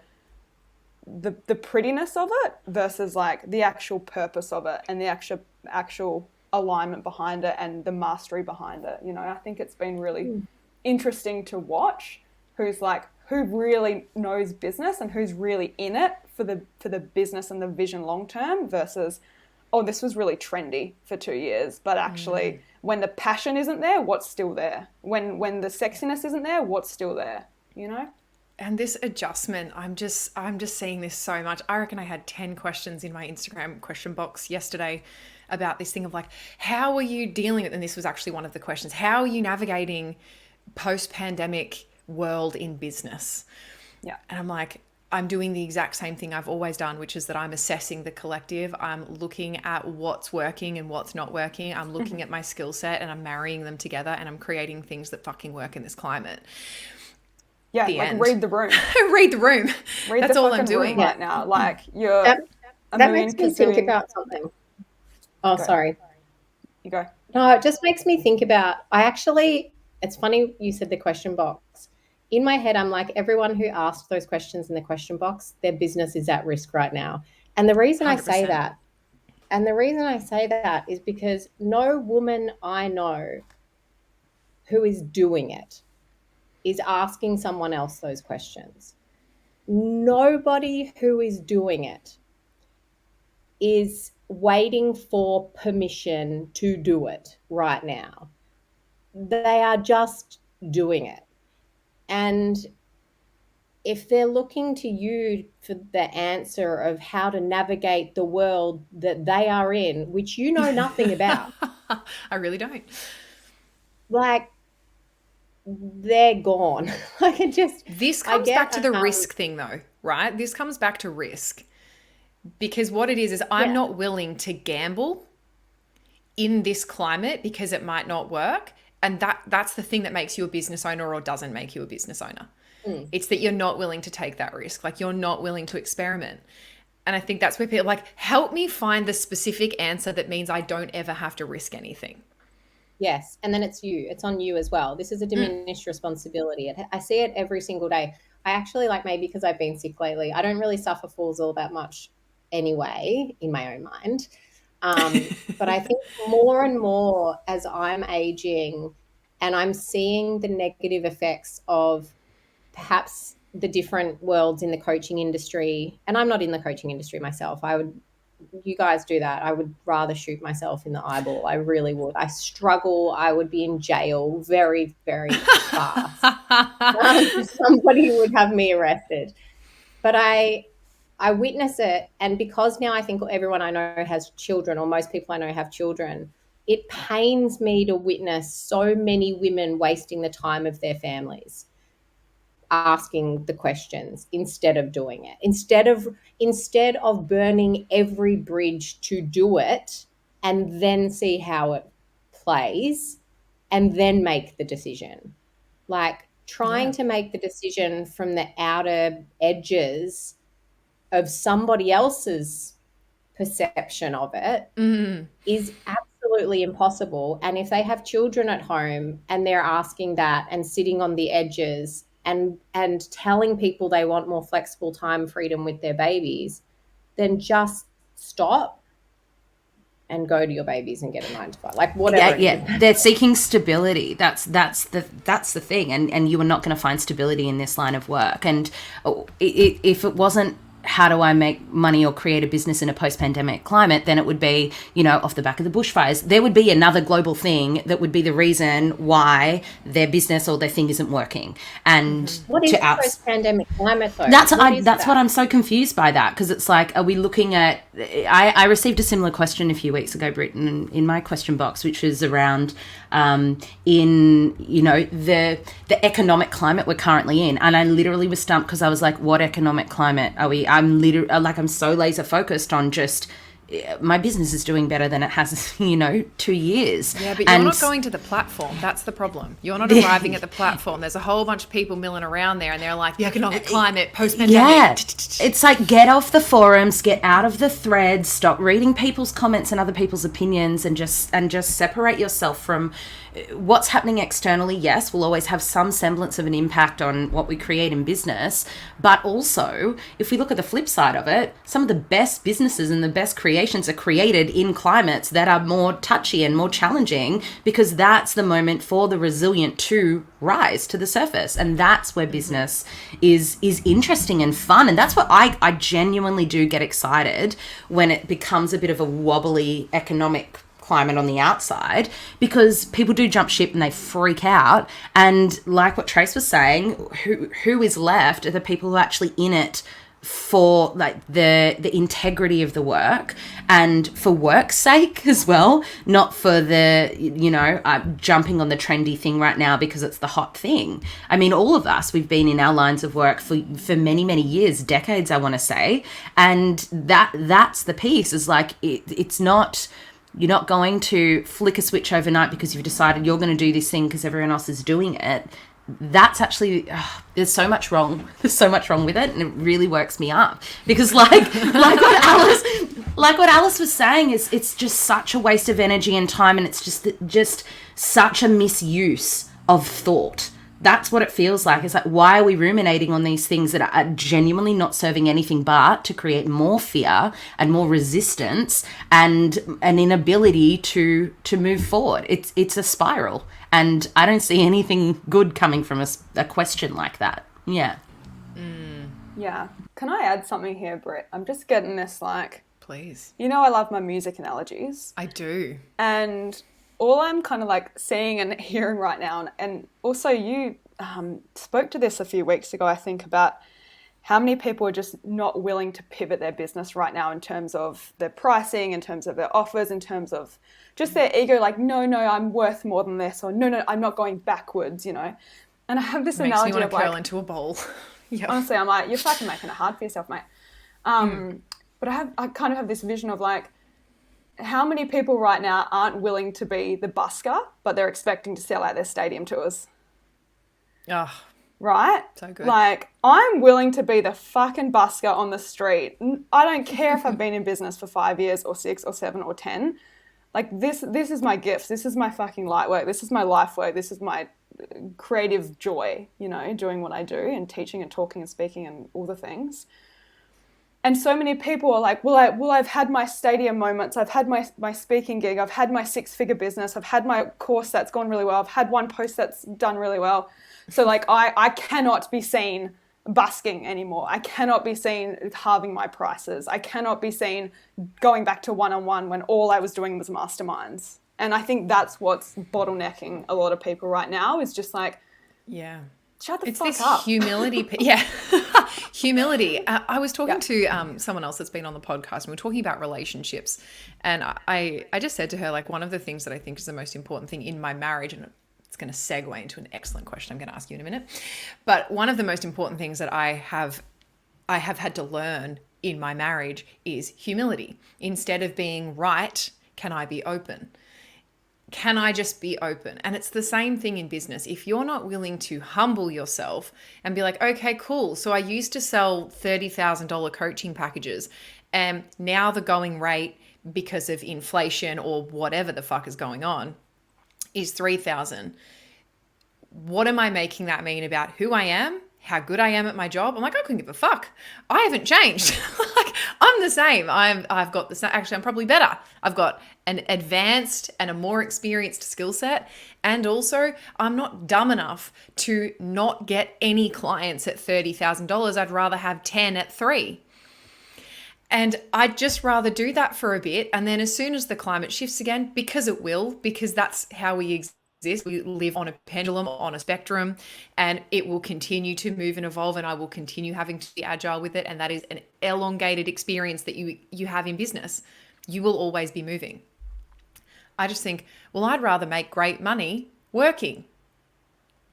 the prettiness of it versus like the actual purpose of it and the actual alignment behind it and the mastery behind it. You know, I think it's been really interesting to watch who really knows business and who's really in it for the business and the vision long term versus, oh, this was really trendy for 2 years, but actually when the passion isn't there, what's still there? When the sexiness isn't there, what's still there? You know? And this adjustment, I'm just seeing this so much. I reckon I had 10 questions in my Instagram question box yesterday about this thing of like, how are you dealing with, and this was actually one of the questions, how are you navigating post-pandemic world in business? Yeah. And I'm like, I'm doing the exact same thing I've always done, which is that I'm assessing the collective. I'm looking at what's working and what's not working. I'm looking at my skill set and I'm marrying them together and I'm creating things that fucking work in this climate. Yeah, read the room. Read the room. That's all I'm doing right now. Like you're that makes me think about something. Oh, sorry. You go. No, it just makes me think about, it's funny you said the question box. In my head, I'm like, everyone who asked those questions in the question box, their business is at risk right now. And the reason 100%. I say that is because no woman I know who is doing it is asking someone else those questions. Nobody who is doing it is waiting for permission to do it right now. They are just doing it. And if they're looking to you for the answer of how to navigate the world that they are in, which you know nothing about. I really don't. Like, they're gone. This comes back to the risk thing though, right? This comes back to risk. Because what it is I'm not willing to gamble in this climate because it might not work. And that's the thing that makes you a business owner or doesn't make you a business owner. It's that you're not willing to take that risk. Like you're not willing to experiment. And I think that's where people are like, help me find the specific answer that means I don't ever have to risk anything. Yes. And then it's on you as well. This is a diminished responsibility. I see it every single day. I actually, like, maybe because I've been sick lately, I don't really suffer fools all that much anyway, in my own mind. But I think more and more as I'm aging and I'm seeing the negative effects of perhaps the different worlds in the coaching industry, and I'm not in the coaching industry myself. You guys do that. I would rather shoot myself in the eyeball. I really would. I struggle. I would be in jail very, very fast. Somebody would have me arrested. But I witness it, and because now I think everyone I know has children, or most people I know have children, it pains me to witness so many women wasting the time of their families asking the questions instead of doing it. Instead of burning every bridge to do it and then see how it plays and then make the decision. Like trying to make the decision from the outer edges of somebody else's perception of it is absolutely impossible. And if they have children at home and they're asking that and sitting on the edges and telling people they want more flexible time freedom with their babies, then just stop and go to your babies and get a 9 to 5, like whatever. Yeah. They're seeking stability. That's the thing. And you are not going to find stability in this line of work. And if it wasn't how do I make money or create a business in a post-pandemic climate, then it would be, off the back of the bushfires. There would be another global thing that would be the reason why their business or their thing isn't working. And what is the post-pandemic climate though? That's what I'm so confused by that, because it's like, are we looking at I received a similar question a few weeks ago, Britt, in my question box, which was around the economic climate we're currently in. And I literally was stumped because I was like, what economic climate are we? I'm so laser focused on just my business is doing better than it has, 2 years. Yeah, but you're not going to the platform. That's the problem. You're not arriving at the platform. There's a whole bunch of people milling around there and they're like, the economic climate, post-pandemic. Yeah, it's like, get off the forums, get out of the threads, stop reading people's comments and other people's opinions, and just separate yourself from what's happening externally. Yes, we'll always have some semblance of an impact on what we create in business. But also, if we look at the flip side of it, some of the best businesses and the best creations are created in climates that are more touchy and more challenging, because that's the moment for the resilient to rise to the surface. And that's where business is interesting and fun. And that's what I genuinely do get excited when it becomes a bit of a wobbly economic climate on the outside, because people do jump ship and they freak out. And like what Trace was saying, who is left are the people who are actually in it for like the integrity of the work and for work's sake as well, not for the jumping on the trendy thing right now because it's the hot thing. I mean, all of us, we've been in our lines of work for many years, decades, I want to say, and that's the piece, is like it's not. You're not going to flick a switch overnight because you've decided you're going to do this thing because everyone else is doing it. That's actually, there's so much wrong. There's so much wrong with it, and it really works me up because, like what Alice was saying, is it's just such a waste of energy and time, and it's just such a misuse of thought. That's what it feels like. It's like, why are we ruminating on these things that are genuinely not serving anything but to create more fear and more resistance and an inability to move forward? It's a spiral, and I don't see anything good coming from a question like that. Yeah. Yeah. Can I add something here, Britt? I'm just getting this, like... Please. I love my music analogies. I do. And... all I'm kind of like seeing and hearing right now, and also you spoke to this a few weeks ago, I think, about how many people are just not willing to pivot their business right now in terms of their pricing, in terms of their offers, in terms of just their ego, like, no, I'm worth more than this, or no, I'm not going backwards, And I have this analogy of like... Makes me want to curl into a bowl. Yep. Honestly, I'm like, you're fucking making it hard for yourself, mate. But I kind of have this vision of like, how many people right now aren't willing to be the busker, but they're expecting to sell out their stadium tours? Oh, right? So good. Like, I'm willing to be the fucking busker on the street. I don't care if I've been in business for 5 years or 6 or 7 or 10. Like, this is my gift. This is my fucking light work. This is my life work. This is my creative joy, doing what I do and teaching and talking and speaking and all the things. And so many people are like, well, I've had my stadium moments. I've had my speaking gig. I've had my 6-figure business. I've had my course that's gone really well. I've had one post that's done really well. So like, I cannot be seen busking anymore. I cannot be seen halving my prices. I cannot be seen going back to one-on-one when all I was doing was masterminds. And I think that's what's bottlenecking a lot of people right now, is just like, yeah. Shut the it's fuck this up. Humility. Yeah. Humility. I was talking to someone else that's been on the podcast, and we were talking about relationships. And I just said to her, like, one of the things that I think is the most important thing in my marriage, and it's going to segue into an excellent question I'm going to ask you in a minute. But one of the most important things that I have had to learn in my marriage is humility. Instead of being right, can I be open? Can I just be open? And it's the same thing in business. If you're not willing to humble yourself and be like, okay, cool. So I used to sell $30,000 coaching packages, and now the going rate, because of inflation or whatever the fuck is going on, is $3,000. What am I making that mean about who I am? How good I am at my job? I'm like, I couldn't give a fuck. I haven't changed. Like, I'm the same. I've got the same. Actually, I'm probably better. I've got an advanced and a more experienced skill set. And also, I'm not dumb enough to not get any clients at $30,000. I'd rather have 10 at 3. And I'd just rather do that for a bit. And then as soon as the climate shifts again, because it will, because that's how we exist. We live on a pendulum, on a spectrum, and it will continue to move and evolve, and I will continue having to be agile with it. And that is an elongated experience that you have in business. You will always be moving. I just think, well, I'd rather make great money working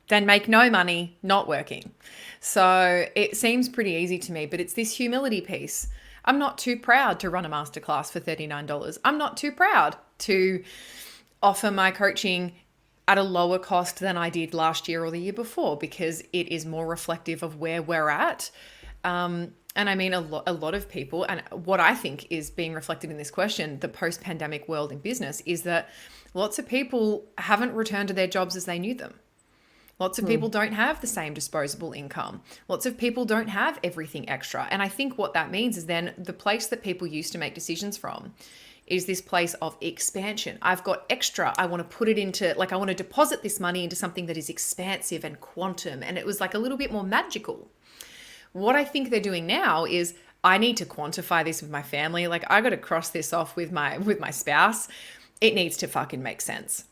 than make no money not working. So it seems pretty easy to me, but it's this humility piece. I'm not too proud to run a masterclass for $39. I'm not too proud to offer my coaching at a lower cost than I did last year or the year before, because it is more reflective of where we're at. And I mean, a lot of people, and what I think is being reflected in this question, the post-pandemic world in business, is that lots of people haven't returned to their jobs as they knew them. Lots of people don't have the same disposable income. Lots of people don't have everything extra. And I think what that means is then the place that people used to make decisions from is this place of expansion. I've got extra. I want to put it into, like, I want to deposit this money into something that is expansive and quantum. And it was like a little bit more magical. What I think they're doing now is, I need to quantify this with my family. Like, I got to cross this off with my spouse. It needs to fucking make sense.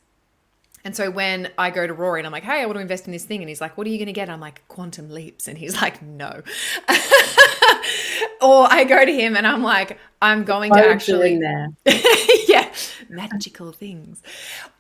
And so when I go to Rory and I'm like, hey, I want to invest in this thing. And he's like, what are you going to get? I'm like, quantum leaps. And he's like, no. Or I go to him and I'm like, I'm going to actually, yeah, magical things.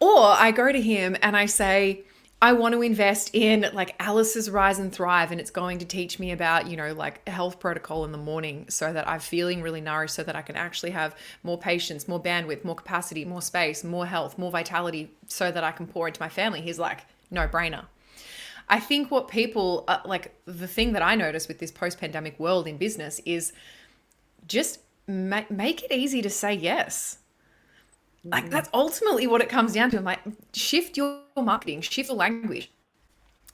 Or I go to him and I say, I want to invest in like Alice's Rise and Thrive, and it's going to teach me about, you know, like a health protocol in the morning so that I'm feeling really nourished, so that I can actually have more patience, more bandwidth, more capacity, more space, more health, more vitality, so that I can pour into my family. He's like, no brainer. I think what people, like the thing that I notice with this post-pandemic world in business is just make it easy to say yes. Like, that's ultimately what it comes down to. I'm like, shift your marketing, shift the language,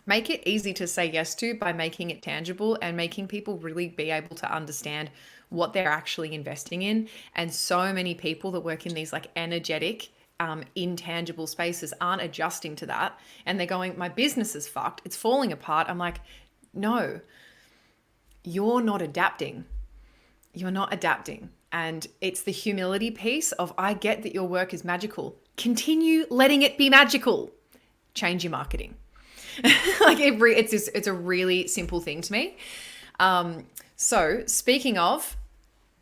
make it easy to say yes to by making it tangible and making people really be able to understand what they're actually investing in. And so many people that work in these like energetic, intangible spaces aren't adjusting to that. And they're going, my business is fucked. It's falling apart. I'm like, no, you're not adapting. You're not adapting. And it's the humility piece of, I get that your work is magical. Continue letting it be magical. Change your marketing. Like it's a really simple thing to me. So speaking of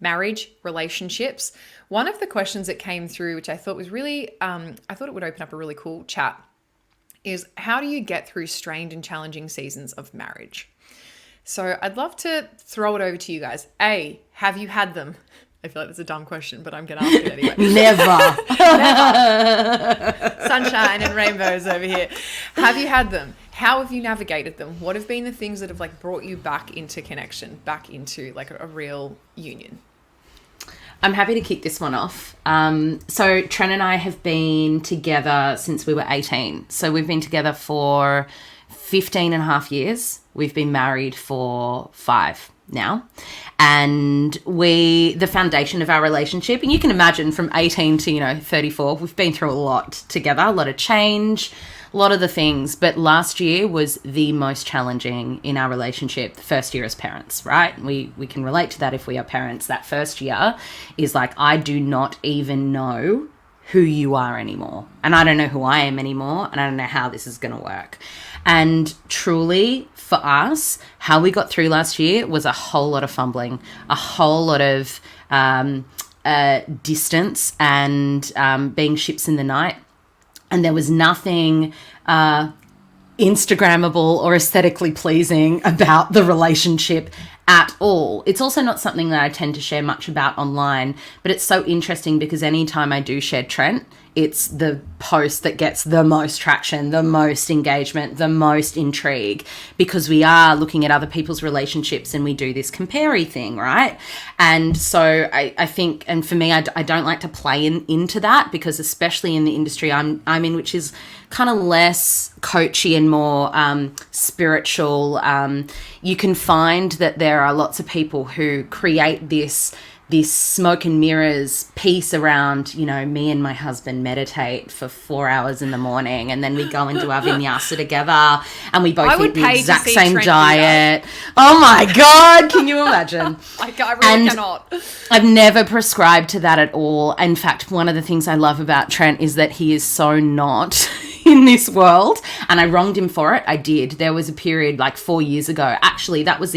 marriage, relationships, one of the questions that came through, which I thought was really, I thought it would open up a really cool chat, is how do you get through strained and challenging seasons of marriage? So I'd love to throw it over to you guys. A, have you had them? I feel like that's a dumb question, but I'm going to ask it anyway. Never. Sunshine and rainbows over here. Have you had them? How have you navigated them? What have been the things that have like brought you back into connection, back into like a real union? I'm happy to kick this one off. So Trent and I have been together since we were 18. So we've been together for 15 and a half years. We've been married for 5 now. And the foundation of our relationship, and you can imagine from 18 to, 34, we've been through a lot together, a lot of change, a lot of the things. But last year was the most challenging in our relationship, the first year as parents, right? We can relate to that if we are parents. That first year is like, I do not even know who you are anymore. And I don't know who I am anymore. And I don't know how this is going to work. And truly, for us, how we got through last year was a whole lot of fumbling, a whole lot of distance and being ships in the night. And there was nothing Instagrammable or aesthetically pleasing about the relationship at all. It's also not something that I tend to share much about online, but it's so interesting because anytime I do share Trent, it's the post that gets the most traction, the most engagement, the most intrigue, because we are looking at other people's relationships and we do this compare-y thing, right? And so I think, and for me, I don't like to play into that, because especially in the industry I'm in, which is kind of less coachy and more spiritual, you can find that there are lots of people who create this smoke and mirrors piece around, me and my husband meditate for 4 hours in the morning, and then we go and do our vinyasa together, and we both eat the exact same diet. Oh my God, can you imagine? I really cannot. I've never prescribed to that at all. In fact, one of the things I love about Trent is that he is so not in this world, and I wronged him for it. I did. There was a period like 4 years ago. Actually, that was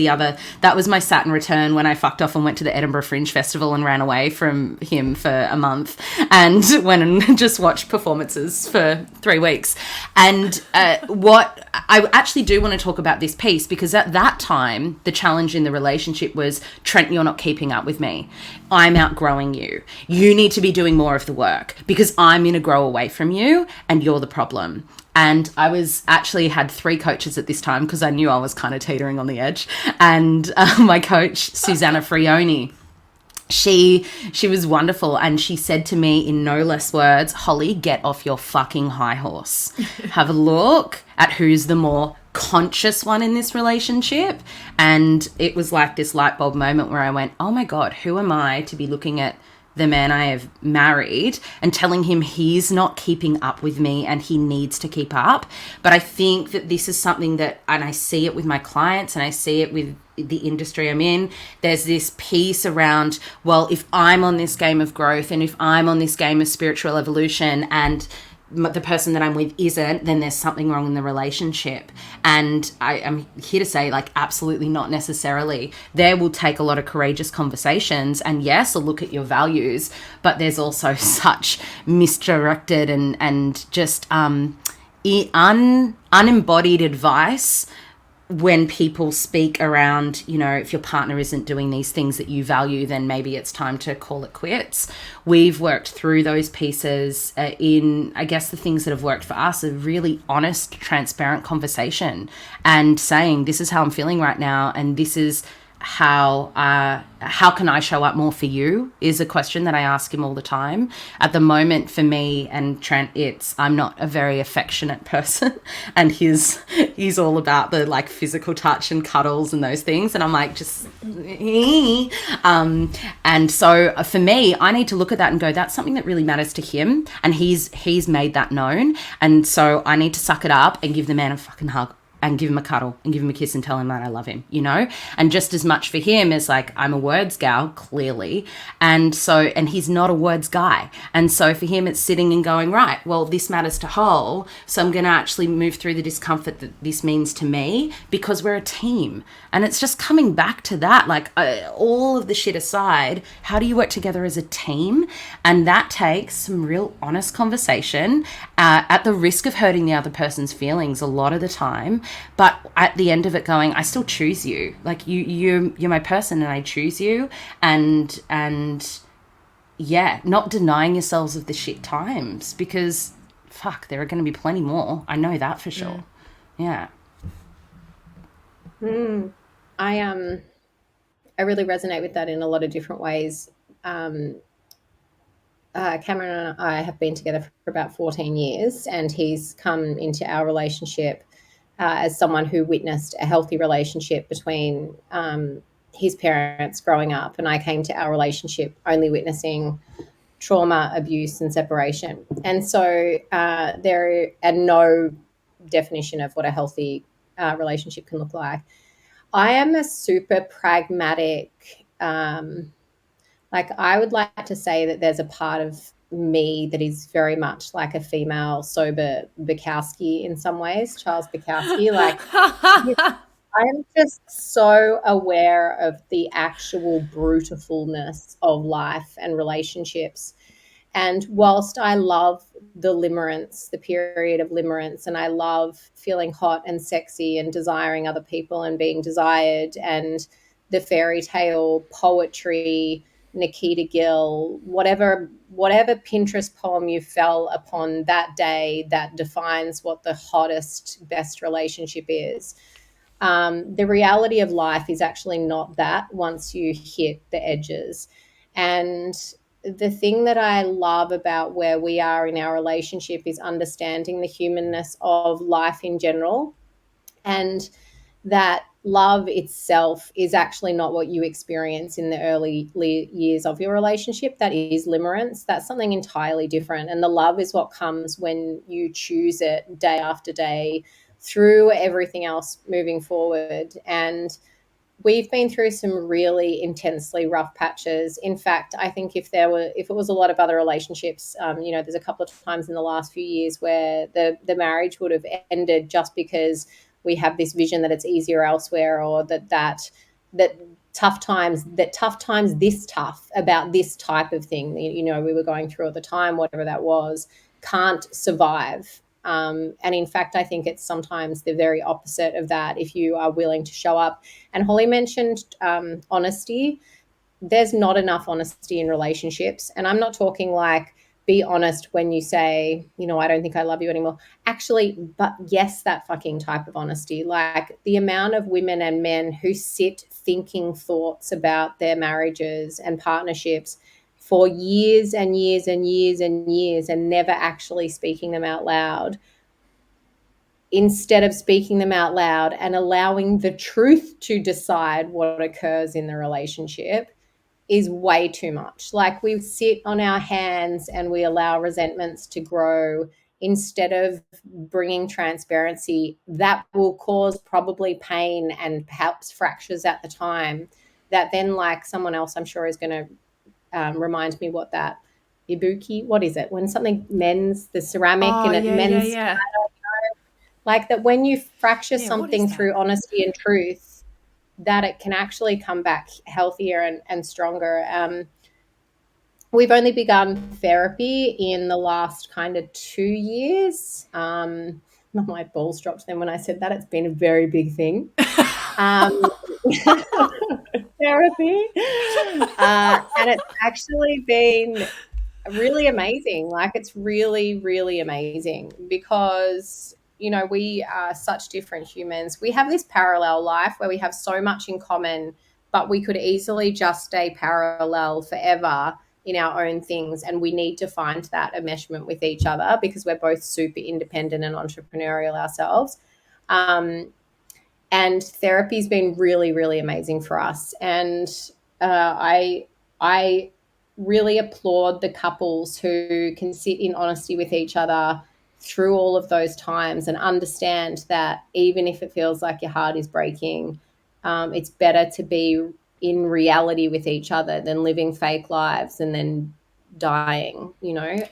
my Saturn return when I fucked off and went to the Edinburgh Fringe Festival and ran away from him for a month and went and just watched performances for 3 weeks. And what I actually do want to talk about this piece, because at that time, the challenge in the relationship was, Trent, you're not keeping up with me. I'm outgrowing you. You need to be doing more of the work because I'm going to grow away from you and you're the problem. And I had 3 coaches at this time because I knew I was kind of teetering on the edge. And my coach, Susanna Frioni, she was wonderful, and she said to me in no less words, Hollie, get off your fucking high horse. Have a look at who's the more conscious one in this relationship. And it was like this light bulb moment where I went, oh my God, who am I to be looking at the man I have married and telling him he's not keeping up with me and he needs to keep up. But I think that this is something that, and I see it with my clients and I see it with the industry I'm in, there's this piece around, well, if I'm on this game of growth and if I'm on this game of spiritual evolution and the person that I'm with isn't, then there's something wrong in the relationship. And I'm here to say, like, absolutely not necessarily. There will take a lot of courageous conversations, and yes, a look at your values, but there's also such misdirected and just unembodied advice when people speak around, you know, if your partner isn't doing these things that you value, then maybe it's time to call it quits. We've worked through those pieces in, I guess, the things that have worked for us, a really honest, transparent conversation and saying, this is how I'm feeling right now, and this is how can I show up more for you, is a question that I ask him all the time. At the moment, for me and Trent, I'm not a very affectionate person, and he's all about the like physical touch and cuddles and those things, and I'm like, just and so for me, I need to look at that and go, that's something that really matters to him, and he's made that known, and so I need to suck it up and give the man a fucking hug and give him a cuddle and give him a kiss and tell him that I love him, you know? And just as much for him as like, I'm a words gal, clearly. And he's not a words guy. And so for him, it's sitting and going, right, well, this matters to Hole. So I'm going to actually move through the discomfort that this means to me because we're a team. And it's just coming back to that, like all of the shit aside, how do you work together as a team? And that takes some real honest conversation at the risk of hurting the other person's feelings a lot of the time. But at the end of it going, I still choose you. Like you're my person and I choose you. And yeah, not denying yourselves of the shit times because fuck, there are going to be plenty more. I know that for sure. Yeah. I really resonate with that in a lot of different ways. Cameron and I have been together for about 14 years, and he's come into our relationship as someone who witnessed a healthy relationship between his parents growing up, and I came to our relationship only witnessing trauma, abuse, and separation. And so there are no definition of what a healthy relationship can look like. I am a super pragmatic, like I would like to say that there's a part of me that is very much like a female sober Bukowski in some ways, Charles Bukowski. Like I'm just so aware of the actual brutalness of life and relationships. And whilst I love the limerence, the period of limerence, and I love feeling hot and sexy and desiring other people and being desired, and the fairy tale poetry, Nikita Gill, whatever Pinterest poem you fell upon that day that defines what the hottest, best relationship is. The reality of life is actually not that once you hit the edges. And the thing that I love about where we are in our relationship is understanding the humanness of life in general, and that love itself is actually not what you experience in the early years of your relationship. That is limerence. That's something entirely different. And the love is what comes when you choose it day after day through everything else moving forward. And we've been through some really intensely rough patches. In fact, I think if it was a lot of other relationships, there's a couple of times in the last few years where the marriage would have ended just because we have this vision that it's easier elsewhere, or that tough times this tough about this type of thing, we were going through at the time, whatever that was, can't survive. And in fact, I think it's sometimes the very opposite of that if you are willing to show up. And Hollie mentioned honesty. There's not enough honesty in relationships. And I'm not talking like be honest when you say, I don't think I love you anymore. Actually, but yes, that fucking type of honesty. Like the amount of women and men who sit thinking thoughts about their marriages and partnerships for years and years and years and years and never actually speaking them out loud, instead of speaking them out loud and allowing the truth to decide what occurs in the relationship, is way too much. Like we sit on our hands and we allow resentments to grow instead of bringing transparency that will cause probably pain and perhaps fractures at the time, that then like someone else I'm sure is going to remind me what that ibuki, what is it? When something mends the ceramic and it mends. Yeah. Like that when you fracture something through honesty and truth, that it can actually come back healthier and stronger. We've only begun therapy in the last kind of 2 years. My balls dropped then when I said that. It's been a very big thing. Therapy. And it's actually been really amazing. Like it's really, really amazing because we are such different humans. We have this parallel life where we have so much in common, but we could easily just stay parallel forever in our own things. And we need to find that enmeshment with each other because we're both super independent and entrepreneurial ourselves. And therapy's been really, really amazing for us. And I really applaud the couples who can sit in honesty with each other through all of those times and understand that even if it feels like your heart is breaking, it's better to be in reality with each other than living fake lives and then dying, Yeah.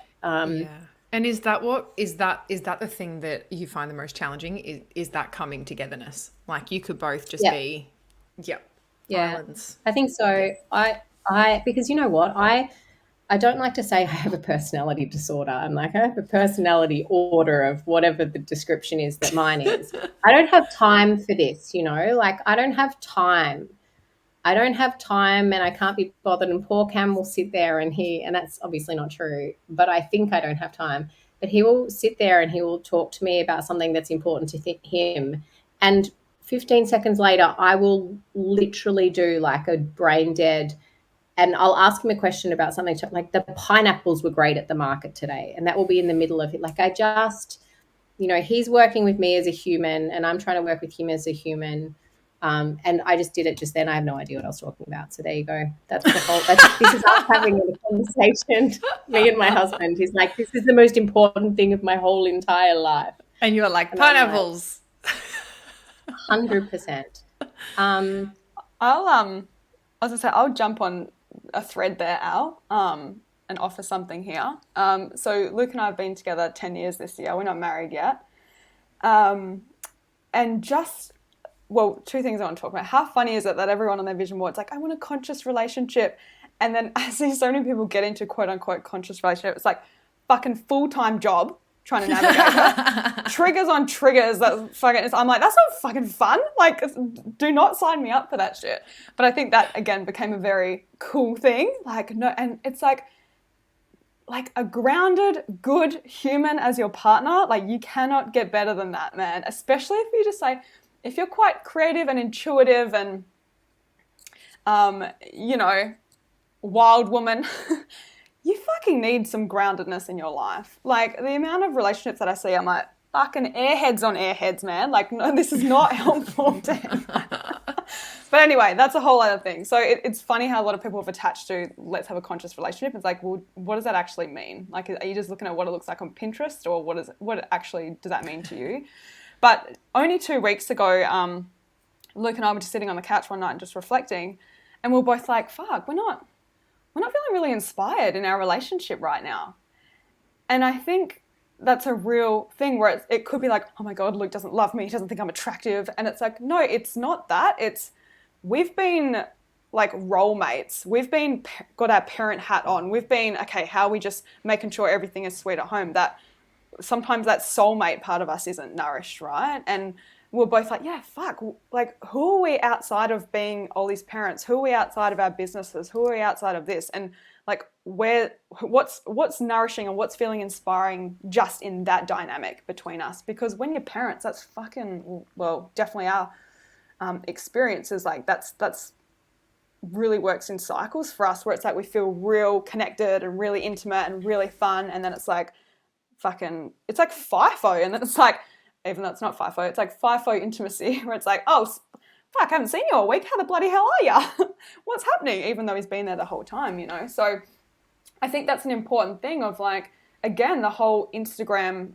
And is that the thing that you find the most challenging? Is that coming togetherness? Like you could both just be, islands. I think so. I because you know what, I don't like to say I have a personality disorder. I'm like, I have a personality order of whatever the description is that mine is. I don't have time for this, like I don't have time. And I can't be bothered. And poor Cam will sit there and that's obviously not true, but I think I don't have time. But he will sit there and he will talk to me about something that's important to him. And 15 seconds later, I will literally do like a brain dead. And I'll ask him a question about something like the pineapples were great at the market today. And that will be in the middle of it. Like I just, he's working with me as a human and I'm trying to work with him as a human. And I just did it just then. I have no idea what I was talking about. So there you go. This is us having a conversation, me and my husband. He's like, this is the most important thing of my whole entire life. And you're like, pineapples. 100%. I'll jump on a thread there, Al, and offer something here. So Luke and I have been together 10 years this year. We're not married yet. And two things I want to talk about. How funny is it that everyone on their vision board is like, I want a conscious relationship. And then I see so many people get into quote unquote conscious relationship. It's like fucking full-time job trying to navigate it. Triggers on triggers. I'm like, that's not fucking fun. Like, do not sign me up for that shit. But I think that again became a very cool thing. Like, no, and it's like a grounded, good human as your partner. Like, you cannot get better than that, man. Especially if you just say, if you're quite creative and intuitive and, wild woman. You fucking need some groundedness in your life. Like, the amount of relationships that I see, I'm like, fucking airheads on airheads, man. Like, no, this is not helpful to anyone. But anyway, that's a whole other thing. So it's funny how a lot of people have attached to let's have a conscious relationship. It's like, well, what does that actually mean? Like, are you just looking at what it looks like on Pinterest, or what actually does that mean to you? But only 2 weeks ago, Luke and I were just sitting on the couch one night and just reflecting, and we were both like, fuck, we're not feeling really inspired in our relationship right now. And I think that's a real thing where it could be like, oh my God, Luke doesn't love me, he doesn't think I'm attractive. And it's like, no, it's not that. It's, we've been like role mates. We've been got our parent hat on. We've been, okay, how are we just making sure everything is sweet at home? That sometimes that soulmate part of us isn't nourished, right? And we're both like, yeah, fuck, like who are we outside of being Ollie's parents? Who are we outside of our businesses? Who are we outside of this? And like what's nourishing and what's feeling inspiring just in that dynamic between us? Because when you're parents, that's fucking, well, definitely our experiences, like that's really works in cycles for us, where it's like we feel real connected and really intimate and really fun, and then it's like fucking, it's like FIFO, and then it's like, even though it's not FIFO, it's like FIFO intimacy, where it's like, oh, fuck, I haven't seen you all week, how the bloody hell are ya? What's happening? Even though he's been there the whole time, you know? So I think that's an important thing of like, again, the whole Instagram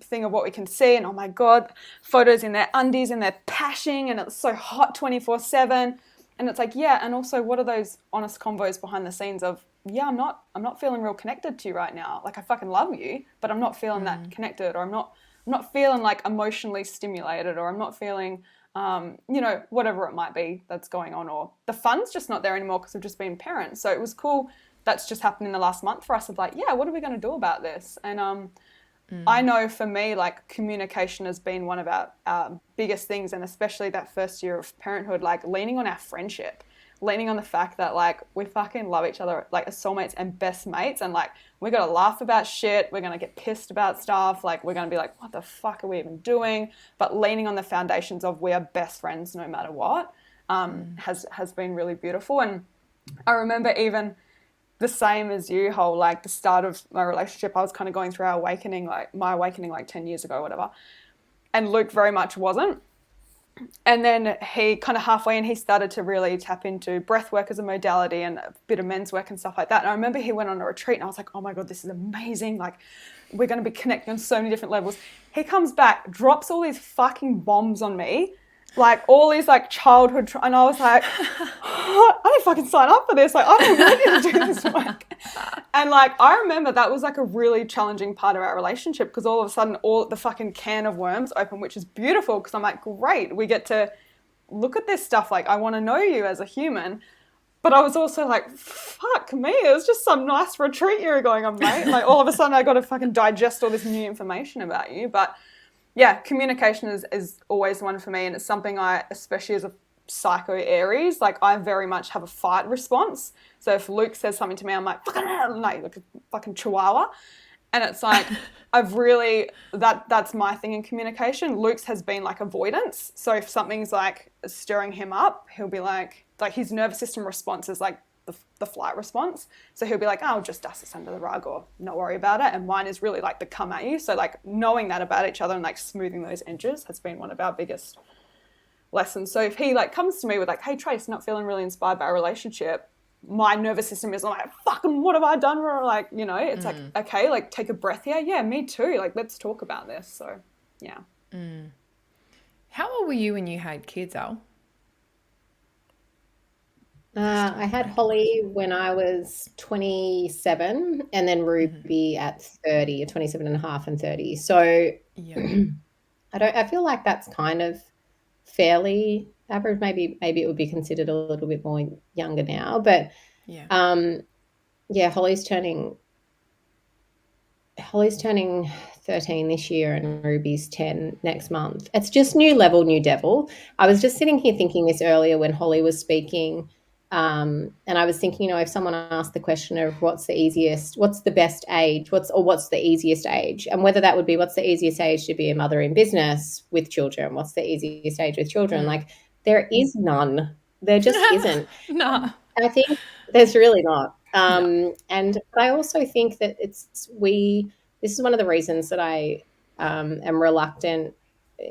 thing of what we can see, and oh my God, photos in their undies and they're pashing and it's so hot 24/7. And it's like, yeah, and also what are those honest convos behind the scenes of, yeah, I'm not feeling real connected to you right now. Like I fucking love you, but I'm not feeling that connected, or I'm not feeling like emotionally stimulated, or I'm not feeling, you know, whatever it might be that's going on, or the fun's just not there anymore because we've just been parents. So it was cool. That's just happened in the last month for us of like, yeah, what are we going to do about this? And I know for me, like communication has been one of our biggest things, and especially that first year of parenthood, like leaning on our friendship, leaning on the fact that like we fucking love each other like as soulmates and best mates, and like we're going to laugh about shit, we're going to get pissed about stuff, like we're going to be like, what the fuck are we even doing? But leaning on the foundations of we are best friends no matter what has been really beautiful. And I remember even the same as you, Whole, like the start of my relationship, I was kind of going through my awakening like 10 years ago or whatever, and Luke very much wasn't. And then he kind of halfway in, he started to really tap into breath work as a modality and a bit of men's work and stuff like that. And I remember he went on a retreat and I was like, oh my God, this is amazing. Like we're going to be connecting on so many different levels. He comes back, drops all these fucking bombs on me, like all these like childhood, and I was like, oh, I didn't fucking sign up for this. Like I don't really need to do this work. And like, I remember that was like a really challenging part of our relationship, because all of a sudden all the fucking can of worms open, which is beautiful because I'm like, great, we get to look at this stuff. Like I want to know you as a human. But I was also like, fuck me, it was just some nice retreat you were going on, mate. Like all of a sudden I got to fucking digest all this new information about you. But yeah, communication is always one for me, and it's something I, especially as a psycho Aries, like I very much have a fight response. So if Luke says something to me, I'm like, fucking hell, no, like a fucking chihuahua. And it's like, I've really, that's my thing in communication. Luke's has been like avoidance. So if something's like stirring him up, he'll be like his nervous system response is like the flight response. So he'll be like, oh, just dust this under the rug, or not worry about it. And mine is really like the come at you. So like knowing that about each other and like smoothing those edges has been one of our biggest lessons. So if he like comes to me with like, hey, Trace, not feeling really inspired by our relationship, my nervous system is like, fucking what have I done? Or like, you know, it's like, okay, like take a breath here. Yeah, me too. Like, let's talk about this. So yeah. How old were you when you had kids, Al? I had Hollie when I was 27, and then Ruby at 30, or 27 and a half and 30. So Yeah. I feel like that's kind of fairly average. Maybe it would be considered a little bit more younger now, but Yeah. Hollie's turning 13 this year, and Ruby's 10 next month. It's just new level, new devil. I was just sitting here thinking this earlier when Hollie was speaking, and I was thinking, you know, if someone asked the question of what's the best age, what's the easiest age, and whether that would be what's the easiest age to be a mother in business with children, what's the easiest age with children, like there is none. There just isn't. No. And I think there's really not. But I also think that this is one of the reasons that I am reluctant.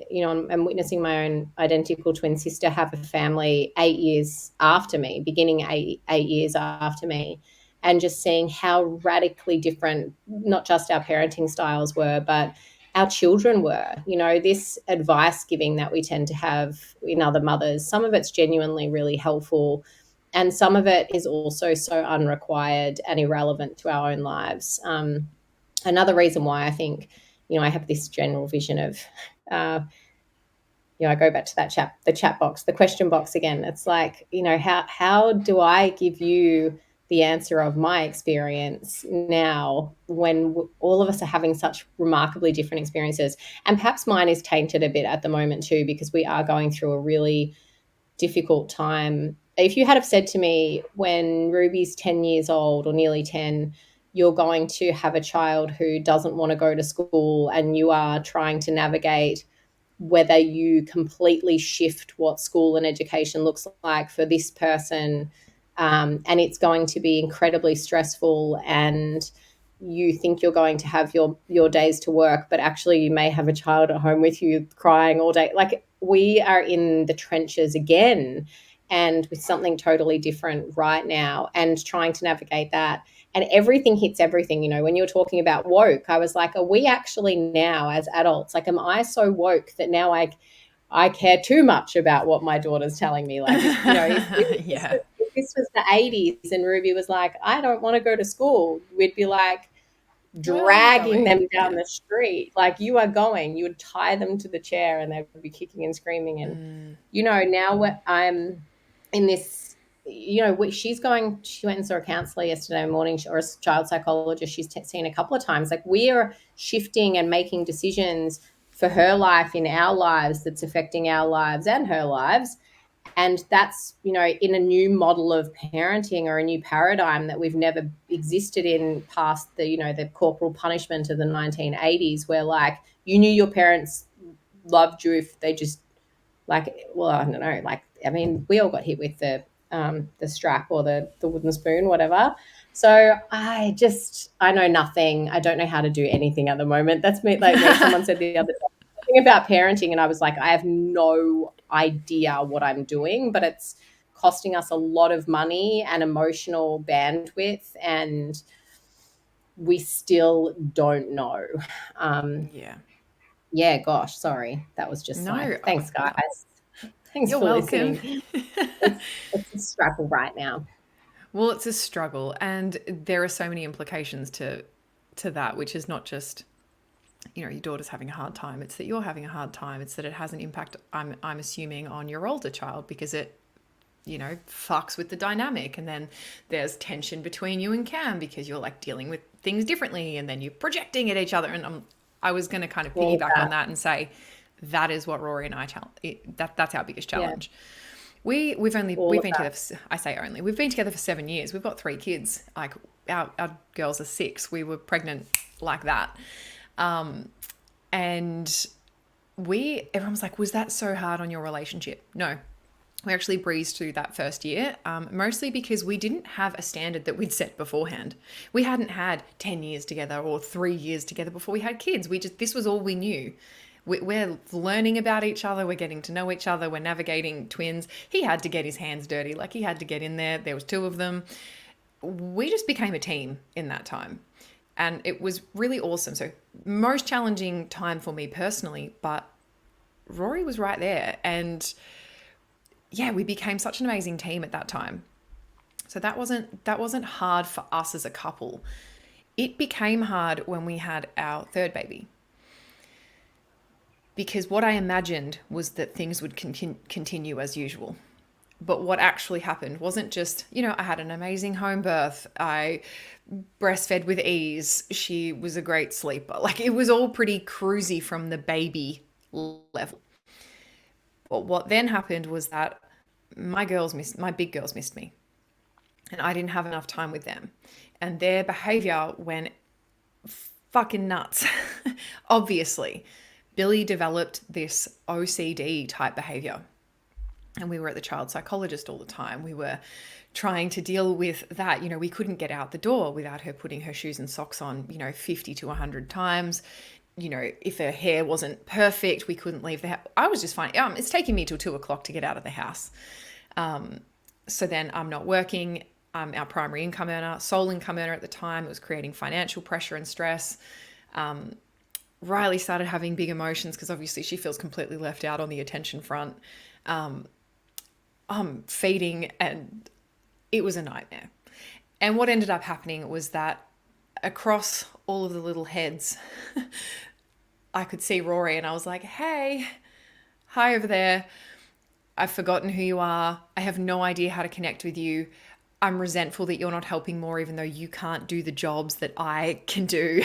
You know, I'm witnessing my own identical twin sister have a family 8 years after me, beginning 8 years after me, and just seeing how radically different not just our parenting styles were, but our children were. You know, this advice giving that we tend to have in other mothers, some of it's genuinely really helpful, and some of it is also so unrequired and irrelevant to our own lives. Another reason why I think, you know, I have this general vision of, you know, I go back to that the chat box, the question box again. It's like, you know, how do I give you the answer of my experience now when all of us are having such remarkably different experiences? And perhaps mine is tainted a bit at the moment too, because we are going through a really difficult time. If you had have said to me when Ruby's 10 years old or nearly 10, you're going to have a child who doesn't want to go to school and you are trying to navigate whether you completely shift what school and education looks like for this person, and it's going to be incredibly stressful, and you think you're going to have your days to work, but actually you may have a child at home with you crying all day. Like, we are in the trenches again, and with something totally different right now, and trying to navigate that. And everything hits everything. You know, when you were talking about woke, I was like, are we actually now as adults, like, am I so woke that now I care too much about what my daughter's telling me? Like, you know, if this was the 80s and Ruby was like, I don't want to go to school, we'd be like dragging them down the street. Like, you are going, you would tie them to the chair and they would be kicking and screaming. And, you know, now I'm in this, you know, she went and saw a counsellor yesterday morning, or a child psychologist she's seen a couple of times. Like, we are shifting and making decisions for her life in our lives that's affecting our lives and her lives. And that's, you know, in a new model of parenting or a new paradigm that we've never existed in past the, you know, the corporal punishment of the 1980s, where, like, you knew your parents loved you if they just, like, well, I don't know, like, I mean, we all got hit with the strap or the wooden spoon, whatever. So I know nothing. I don't know how to do anything at the moment. That's me. Like, someone said the other day something about parenting, and I was like, I have no idea what I'm doing, but it's costing us a lot of money and emotional bandwidth, and we still don't know. Yeah, gosh, sorry. That was just thanks, guys. Thanks You're for welcome. listening. It's a struggle right now. Well, it's a struggle, and there are so many implications to that, which is not just, you know, your daughter's having a hard time. It's that you're having a hard time. It's that it has an impact, I'm assuming, on your older child, because it, you know, fucks with the dynamic. And then there's tension between you and Cam because you're, like, dealing with things differently, and then you're projecting at each other. And I was going to kind of piggyback on that and say that is what Rory and I that's our biggest challenge. Yeah. We've been together. I say only. We've been together for 7 years. We've got 3 kids. Like, our girls are 6. We were pregnant like that, and everyone's like, was that so hard on your relationship? No. We actually breezed through that first year, mostly because we didn't have a standard that we'd set beforehand. We hadn't had 10 years together or 3 years together before we had kids. This was all we knew. We're learning about each other. We're getting to know each other. We're navigating twins. He had to get his hands dirty. Like, he had to get in there. There was 2 of them. We just became a team in that time. And it was really awesome. So, most challenging time for me personally, but Rory was right there. And yeah, we became such an amazing team at that time. So that wasn't hard for us as a couple. It became hard when we had our 3rd baby. Because what I imagined was that things would continue as usual. But what actually happened wasn't just, you know, I had an amazing home birth. I breastfed with ease. She was a great sleeper. Like, it was all pretty cruisy from the baby level. But what then happened was that my big girls missed me, and I didn't have enough time with them, and their behavior went fucking nuts. Obviously, Billy developed this OCD type behavior, and we were at the child psychologist all the time. We were trying to deal with that. You know, we couldn't get out the door without her putting her shoes and socks on, you know, 50 to 100 times. You know, if her hair wasn't perfect, we couldn't leave the house. I was just fine. It's taking me till 2 o'clock to get out of the house. So then I'm not working. I'm our primary income earner, sole income earner at the time. It was creating financial pressure and stress. Riley started having big emotions because obviously she feels completely left out on the attention front. I'm feeding, and it was a nightmare. And what ended up happening was that across all of the little heads, I could see Rory, and I was like, hey, hi over there. I've forgotten who you are. I have no idea how to connect with you. I'm resentful that you're not helping more, even though you can't do the jobs that I can do.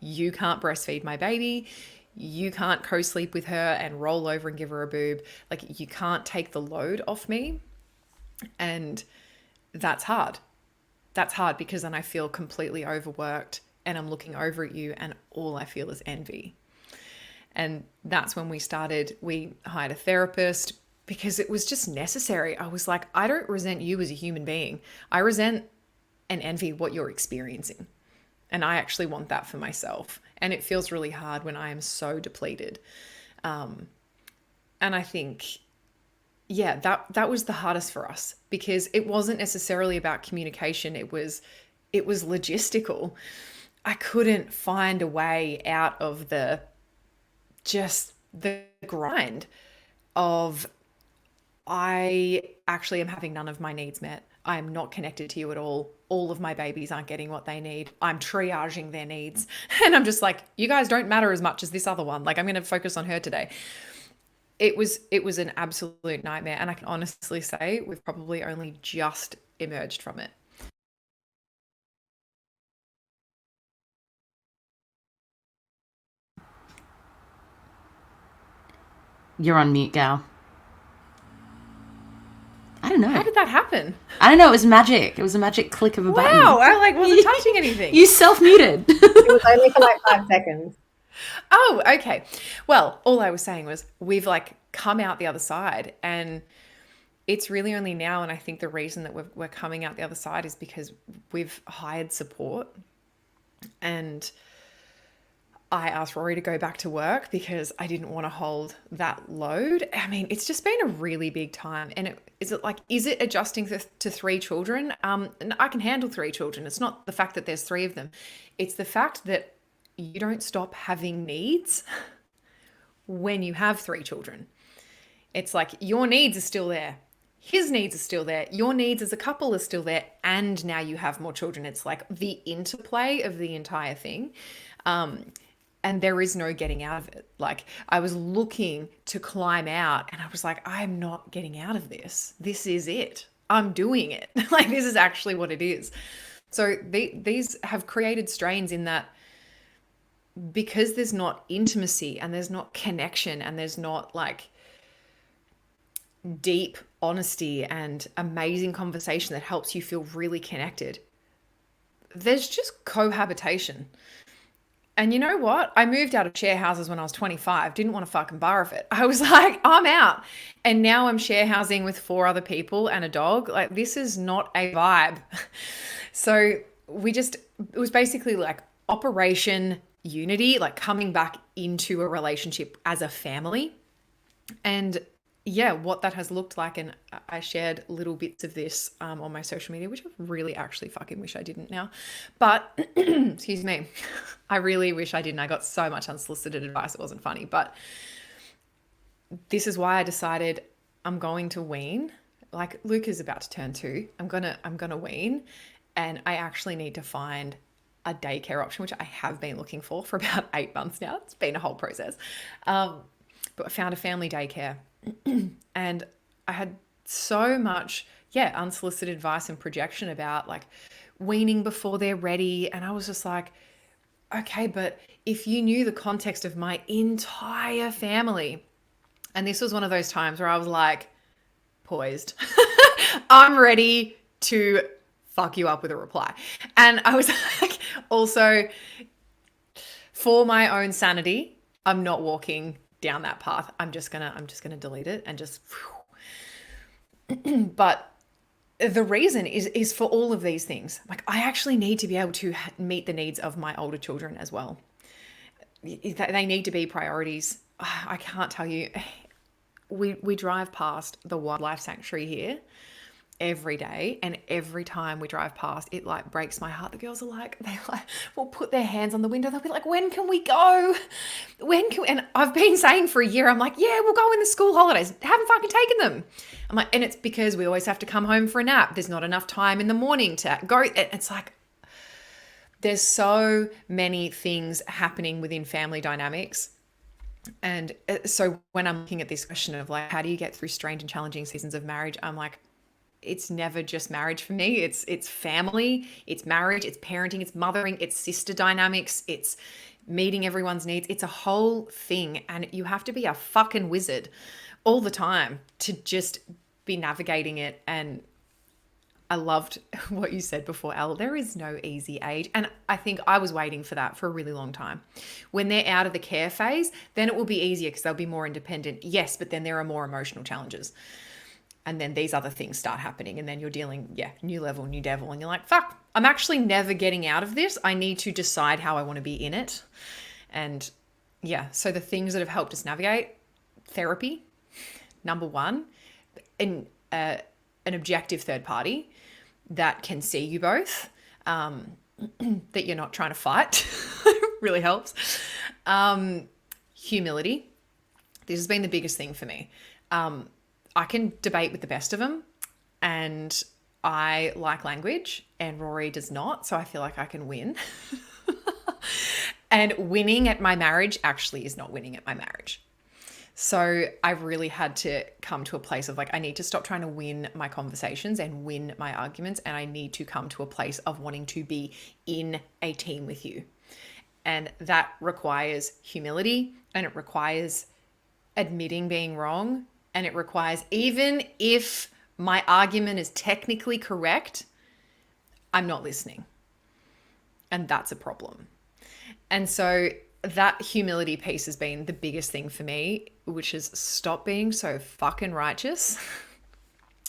You can't breastfeed my baby. You can't co-sleep with her and roll over and give her a boob. Like, you can't take the load off me. And that's hard. That's hard because then I feel completely overworked and I'm looking over at you and all I feel is envy. And that's when we hired a therapist because it was just necessary. I was like, I don't resent you as a human being. I resent and envy what you're experiencing. And I actually want that for myself. And it feels really hard when I am so depleted. And I think, yeah, that was the hardest for us because it wasn't necessarily about communication. It was logistical. I couldn't find a way out of the grind of I actually am having none of my needs met. I am not connected to you at all. All of my babies aren't getting what they need. I'm triaging their needs. And I'm just like, you guys don't matter as much as this other one. Like, I'm going to focus on her today. It was an absolute nightmare. And I can honestly say we've probably only just emerged from it. You're on mute, gal. I don't know. How did that happen? I don't know. It was magic. It was a magic click of a button. Wow, I wasn't touching anything. You self-muted. It was only for like 5 seconds. Oh, okay. Well, all I was saying was we've come out the other side, and it's really only now. And I think the reason that we're coming out the other side is because we've hired support. And I asked Rory to go back to work because I didn't want to hold that load. I mean, it's just been a really big time. And is it adjusting to 3 children? And I can handle 3 children. It's not the fact that there's 3 of them. It's the fact that you don't stop having needs when you have 3 children. It's like your needs are still there. His needs are still there. Your needs as a couple are still there. And now you have more children. It's like the interplay of the entire thing. And there is no getting out of it. Like, I was looking to climb out and I was like, I am not getting out of this. This is it. I'm doing it. Like, this is actually what it is. So these have created strains in that because there's not intimacy and there's not connection and there's not like deep honesty and amazing conversation that helps you feel really connected. There's just cohabitation. And you know what? I moved out of share houses when I was 25. Didn't want a fucking bar of it. I was like, I'm out. And now I'm share housing with 4 other people and a dog. Like, this is not a vibe. So it was basically like Operation Unity, like coming back into a relationship as a family. And yeah, what that has looked like. And I shared little bits of this on my social media, which I really actually fucking wish I didn't now. But excuse me, I really wish I didn't. I got so much unsolicited advice. It wasn't funny, but this is why I decided I'm going to wean. Like, Luke is about to turn 2. I'm gonna wean, and I actually need to find a daycare option, which I have been looking for about 8 months now. It's been a whole process. But I found a family daycare. And I had so much, unsolicited advice and projection about like weaning before they're ready. And I was just like, okay, but if you knew the context of my entire family, and this was one of those times where I was like, poised, I'm ready to fuck you up with a reply. And I was like, also for my own sanity, I'm not walking down that path. I'm just gonna delete it and just but the reason is for all of these things. Like, I actually need to be able to meet the needs of my older children as well. They need to be priorities. I can't tell you, we drive past the wildlife sanctuary here every day, and every time we drive past, it like breaks my heart. The girls are like, they like will put their hands on the window. They'll be like, when can we go? When can we? And I've been saying for a year, I'm like, yeah, we'll go in the school holidays. Haven't fucking taken them. I'm like, and it's because we always have to come home for a nap. There's not enough time in the morning to go. It's like, there's so many things happening within family dynamics. And so when I'm looking at this question of like, how do you get through strange and challenging seasons of marriage? I'm like, it's never just marriage for me. It's family, it's marriage, it's parenting, it's mothering, it's sister dynamics, it's meeting everyone's needs. It's a whole thing. And you have to be a fucking wizard all the time to just be navigating it. And I loved what you said before, Elle. There is no easy age. And I think I was waiting for that for a really long time. When they're out of the care phase, then it will be easier because they'll be more independent. Yes, but then there are more emotional challenges. And then these other things start happening. And then you're dealing, new level, new devil. And you're like, fuck, I'm actually never getting out of this. I need to decide how I want to be in it. And so the things that have helped us navigate, therapy, number one, and an objective third party that can see you both, that you're not trying to fight, really helps. Humility. This has been the biggest thing for me. I can debate with the best of them, and I like language, and Rory does not, so I feel like I can win. And winning at my marriage actually is not winning at my marriage. So I really had to come to a place of like, I need to stop trying to win my conversations and win my arguments, and I need to come to a place of wanting to be in a team with you. And that requires humility, and it requires admitting being wrong, and it requires, even if my argument is technically correct, I'm not listening. And that's a problem. And so that humility piece has been the biggest thing for me, which is stop being so fucking righteous.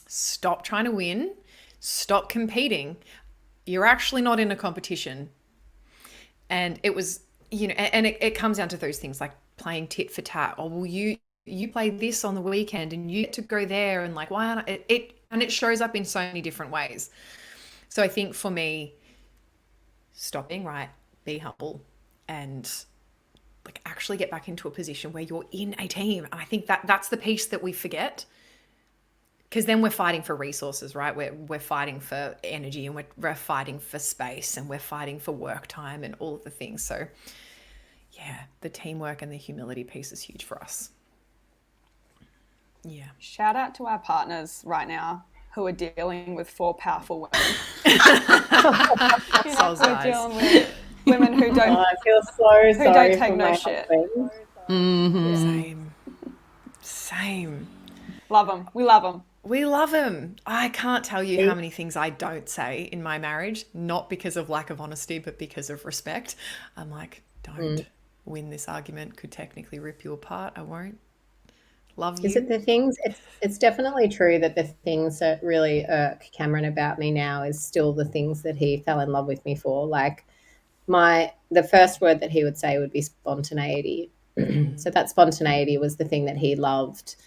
Stop trying to win. Stop competing. You're actually not in a competition. And it was, and it comes down to those things like playing tit for tat. Or will you play this on the weekend and you get to go there, and like, why aren't it? And it shows up in so many different ways. So I think for me, stop being right, be humble, and like actually get back into a position where you're in a team. And I think that's the piece that we forget, because then we're fighting for resources, right? We're fighting for energy, and we're fighting for space, and we're fighting for work time and all of the things. So the teamwork and the humility piece is huge for us. Yeah. Shout out to our partners right now who are dealing with 4 powerful women. We're dealing with women who don't. I feel so sorry don't take for no my shit. husband. Same. Love them. We love them. We love him. I can't tell you how many things I don't say in my marriage, not because of lack of honesty, but because of respect. I'm like, don't win this argument. Could technically rip you apart. I won't. Love you. Is it the things? It's definitely true that the things that really irk Cameron about me now is still the things that he fell in love with me for. Like the first word that he would say would be spontaneity. So that spontaneity was the thing that he loved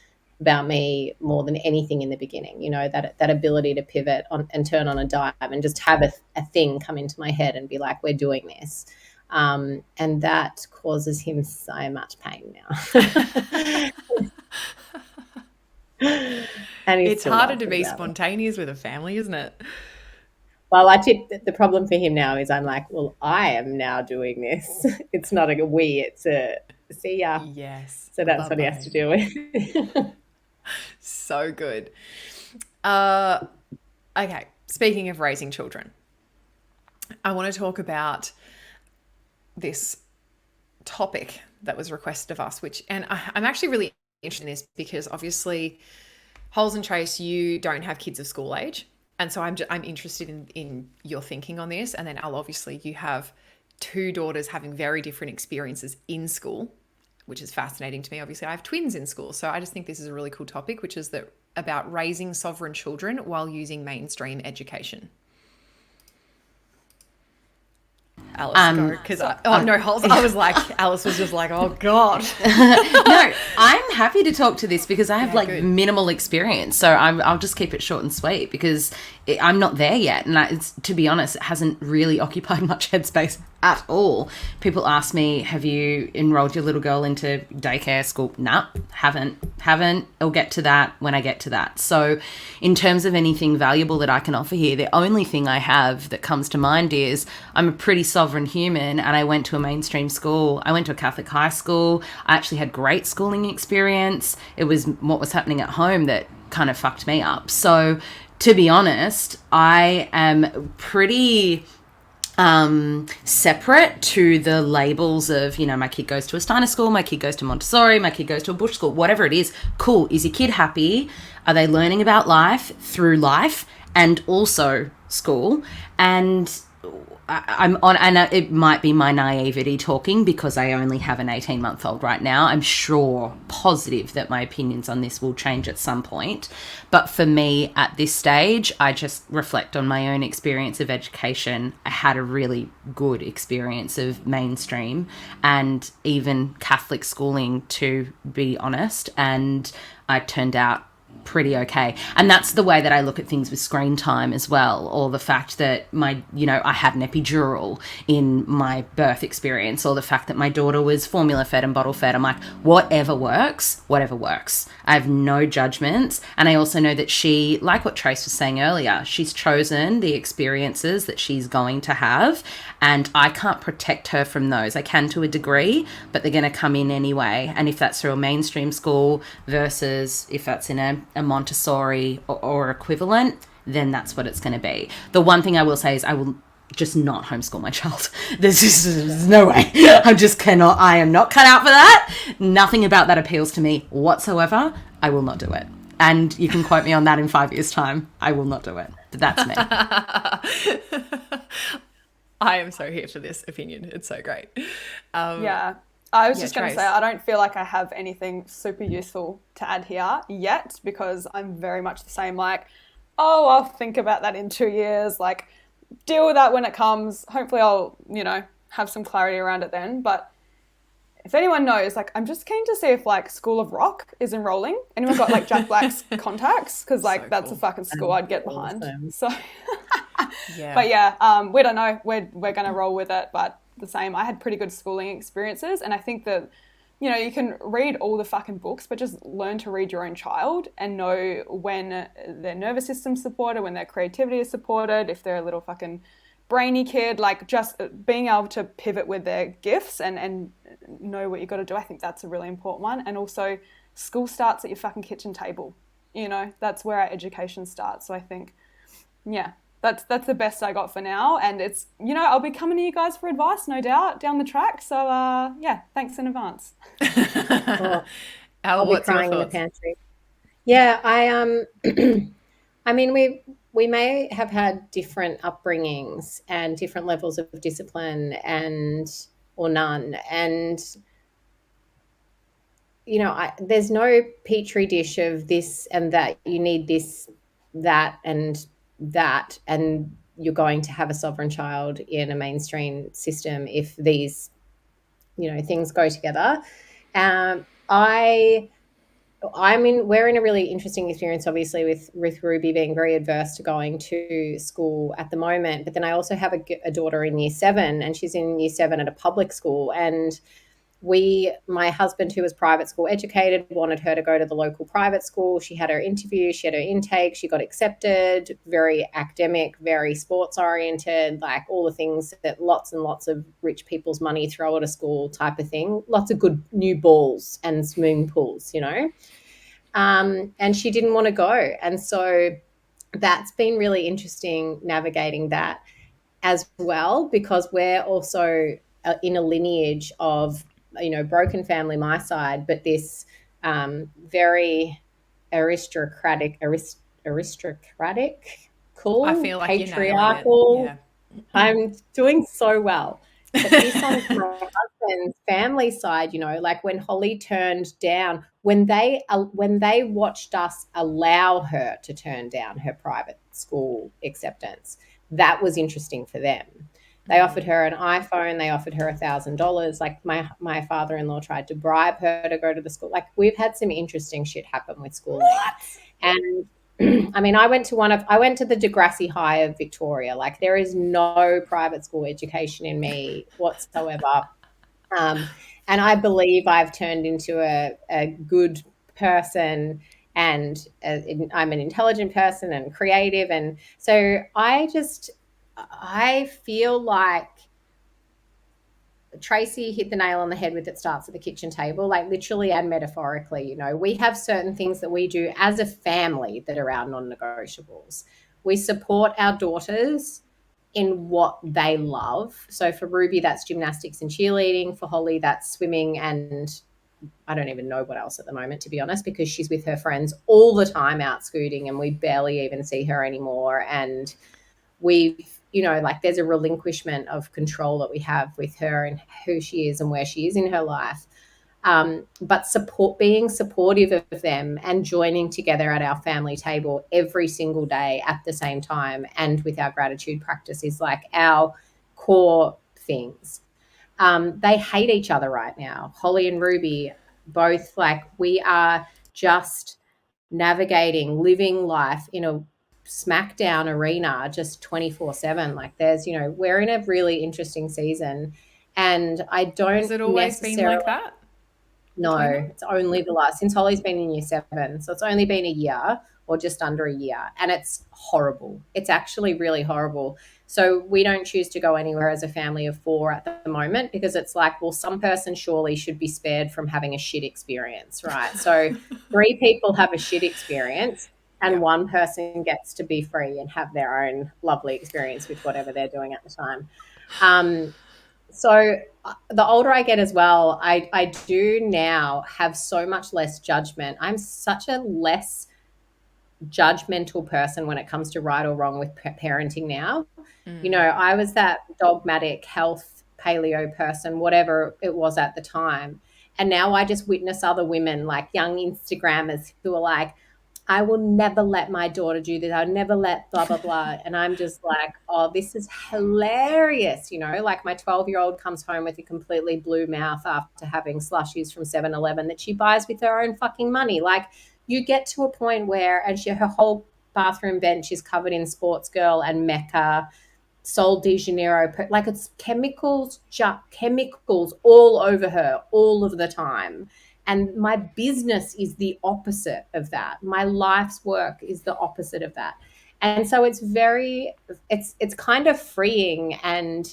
about me more than anything in the beginning. That ability to pivot on and turn on a dime and just have a thing come into my head and be like, we're doing this. And that causes him so much pain now. And it's harder to be spontaneous with a family, isn't it? Well, I think the problem for him now is I'm like, well, I am now doing this. It's not a we, it's a see ya. Yes. So that's what he has to deal with. So good. Okay. Speaking of raising children, I want to talk about this topic that was requested of us, and I'm actually really interested in this because obviously, Holes and Trace, you don't have kids of school age. And so I'm interested in your thinking on this. And then obviously you have 2 daughters having very different experiences in school, which is fascinating to me. Obviously I have twins in school. So I just think this is a really cool topic, which is about raising sovereign children while using mainstream education. Alice, go, because I was like, Alice was just like, oh God. No, I'm happy to talk to this because I have good. minimal experience, so I'll just keep it short and sweet because I'm not there yet, and to be honest, it hasn't really occupied much headspace at all. People ask me, have you enrolled your little girl into daycare school? Nah, haven't. I'll get to that when I get to that. So in terms of anything valuable that I can offer here, the only thing I have that comes to mind is I'm a pretty sovereign human and I went to a mainstream school. I went to a Catholic high school. I actually had great schooling experience. It was what was happening at home that kind of fucked me up. So to be honest, I am pretty separate to the labels of, my kid goes to a Steiner school, my kid goes to Montessori, my kid goes to a Bush school, whatever it is. Cool. Is your kid happy? Are they learning about life through life and also school? And I'm on, and it might be my naivety talking because I only have an 18-month-old right now. I'm sure, positive that my opinions on this will change at some point. But for me at this stage, I just reflect on my own experience of education. I had a really good experience of mainstream and even Catholic schooling, to be honest. And I turned out pretty okay. And that's the way that I look at things with screen time as well, or the fact that I had an epidural in my birth experience, or the fact that my daughter was formula fed and bottle fed. I'm like, whatever works. I have no judgments. And I also know that she, like what Trace was saying earlier, she's chosen the experiences that she's going to have, and I can't protect her from those. I can to a degree, but they're going to come in anyway. And if that's through a mainstream school versus if that's in a Montessori or equivalent, then that's what it's going to be. The one thing I will say is I will just not homeschool my child. There's no way. I am not cut out for that. Nothing about that appeals to me whatsoever. I will not do it. And you can quote me on that in 5 years' time. I will not do it. But that's me. I am so here for this opinion. It's so great. Yeah. I was just going to say, I don't feel like I have anything super useful to add here yet, because I'm very much the same, I'll think about that in 2 years, deal with that when it comes. Hopefully I'll, have some clarity around it then. But if anyone knows, I'm just keen to see if School of Rock is enrolling. Anyone got Jack Black's contacts? Because that's cool. a fucking school I'd get behind. Awesome. So, yeah. But yeah, we don't know. We're going to roll with it, but the same. I had pretty good schooling experiences, and I think that you can read all the fucking books, but just learn to read your own child and know when their nervous system's supported, when their creativity is supported, if they're a little fucking brainy kid, just being able to pivot with their gifts and know what you got to do. I think that's a really important one. And also, school starts at your fucking kitchen table. That's where our education starts. So I think, that's the best I got for now. And it's, I'll be coming to you guys for advice, no doubt, down the track. So, thanks in advance. I'll be crying in the pantry. Yeah, I mean, we may have had different upbringings and different levels of discipline or none. And, there's no petri dish of this and that. You need this, that, and you're going to have a sovereign child in a mainstream system if these, things go together. We're in a really interesting experience, obviously, with Ruby being very adverse to going to school at the moment. But then I also have a daughter in year 7, and she's in year 7 at a public school. And my husband, who was private school educated, wanted her to go to the local private school. She had her interview, she had her intake, she got accepted, very academic, very sports oriented, all the things that lots and lots of rich people's money throw at a school type of thing. Lots of good new balls and swimming pools, and she didn't want to go. And so that's been really interesting navigating that as well, because we're also in a lineage of broken family, my side, but this very aristocratic, cool, I feel like patriarchal. Yeah. I'm doing so well. But this on my husband's family side, when Hollie turned down, when they watched us allow her to turn down her private school acceptance, that was interesting for them. They offered her an iPhone. They offered her $1,000. Like my father-in-law tried to bribe her to go to the school. Like we've had some interesting shit happen with schooling. What? And I mean, I went to the Degrassi High of Victoria. Like there is no private school education in me whatsoever. And I believe I've turned into a good person, and I'm an intelligent person and creative. And so I feel like Tracey hit the nail on the head with it starts at the kitchen table, like literally and metaphorically. You know, we have certain things that we do as a family that are our non-negotiables. We support our daughters in what they love. So for Ruby, that's gymnastics and cheerleading. For Hollie, that's swimming, and I don't even know what else at the moment, to be honest, because she's with her friends all the time out scooting and we barely even see her anymore. And like there's a relinquishment of control that we have with her and who she is and where she is in her life. But being supportive of them and joining together at our family table every single day at the same time and with our gratitude practice is like our core things. They hate each other right now. Hollie and Ruby, both, like, we are just navigating, living life in a smackdown arena just 24/7. Like we're in a really interesting season, and I don't Has it always been like that? No, it's only since Hollie's been in year 7. So it's only been a year or just under a year. And it's horrible. It's actually really horrible. So we don't choose to go anywhere as a family of 4 at the moment because it's like, well, some person surely should be spared from having a shit experience, right? So 3 people have a shit experience and one person gets to be free and have their own lovely experience with whatever they're doing at the time. So the older I get as well, I do now have so much less judgment. I'm such a less judgmental person when it comes to right or wrong with parenting now. I was that dogmatic health paleo person, whatever it was at the time. And now I just witness other women, like young Instagrammers, who are like, I will never let my daughter do this. I'll never let blah, blah, blah. And I'm just like, oh, this is hilarious. Like my 12-year-old comes home with a completely blue mouth after having slushies from 7-Eleven that she buys with her own fucking money. Like you get to a point where, and her whole bathroom bench is covered in Sports Girl and Mecca, Sol de Janeiro. Like it's chemicals all over her all of the time. And my business is the opposite of that. My life's work is the opposite of that. And so it's kind of freeing, and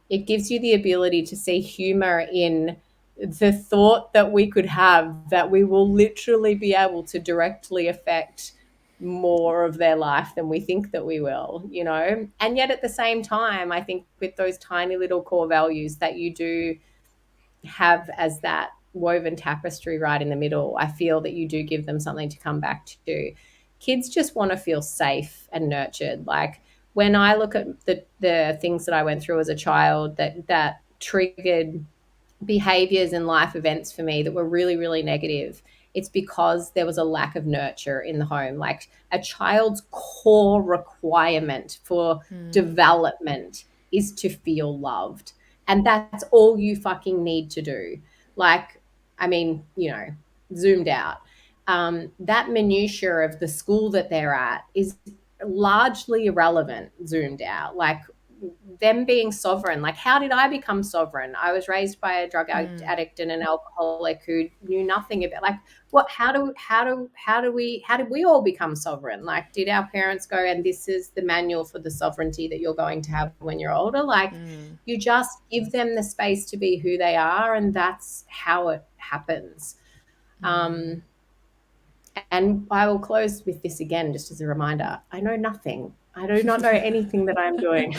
it gives you the ability to see humor in the thought that we could have that we will literally be able to directly affect more of their life than we think that we will, And yet at the same time, I think with those tiny little core values that you do have as that woven tapestry right in the middle, I feel that you do give them something to come back to. Kids just want to feel safe and nurtured. Like when I look at the things that I went through as a child that triggered behaviors and life events for me that were really, really negative, it's because there was a lack of nurture in the home. Like a child's core requirement for development is to feel loved. And that's all you fucking need to do. Like, I mean, zoomed out. That minutiae of the school that they're at is largely irrelevant, zoomed out. Like them being sovereign. Like, how did I become sovereign? I was raised by a drug addict and an alcoholic who knew nothing about, like, what, how did we all become sovereign? Like, did our parents go, and this is the manual for the sovereignty that you're going to have when you're older? Like, you just give them the space to be who they are, and that's how it happens. And I will close with this again, just as a reminder. I know nothing. I do not know anything that I'm doing.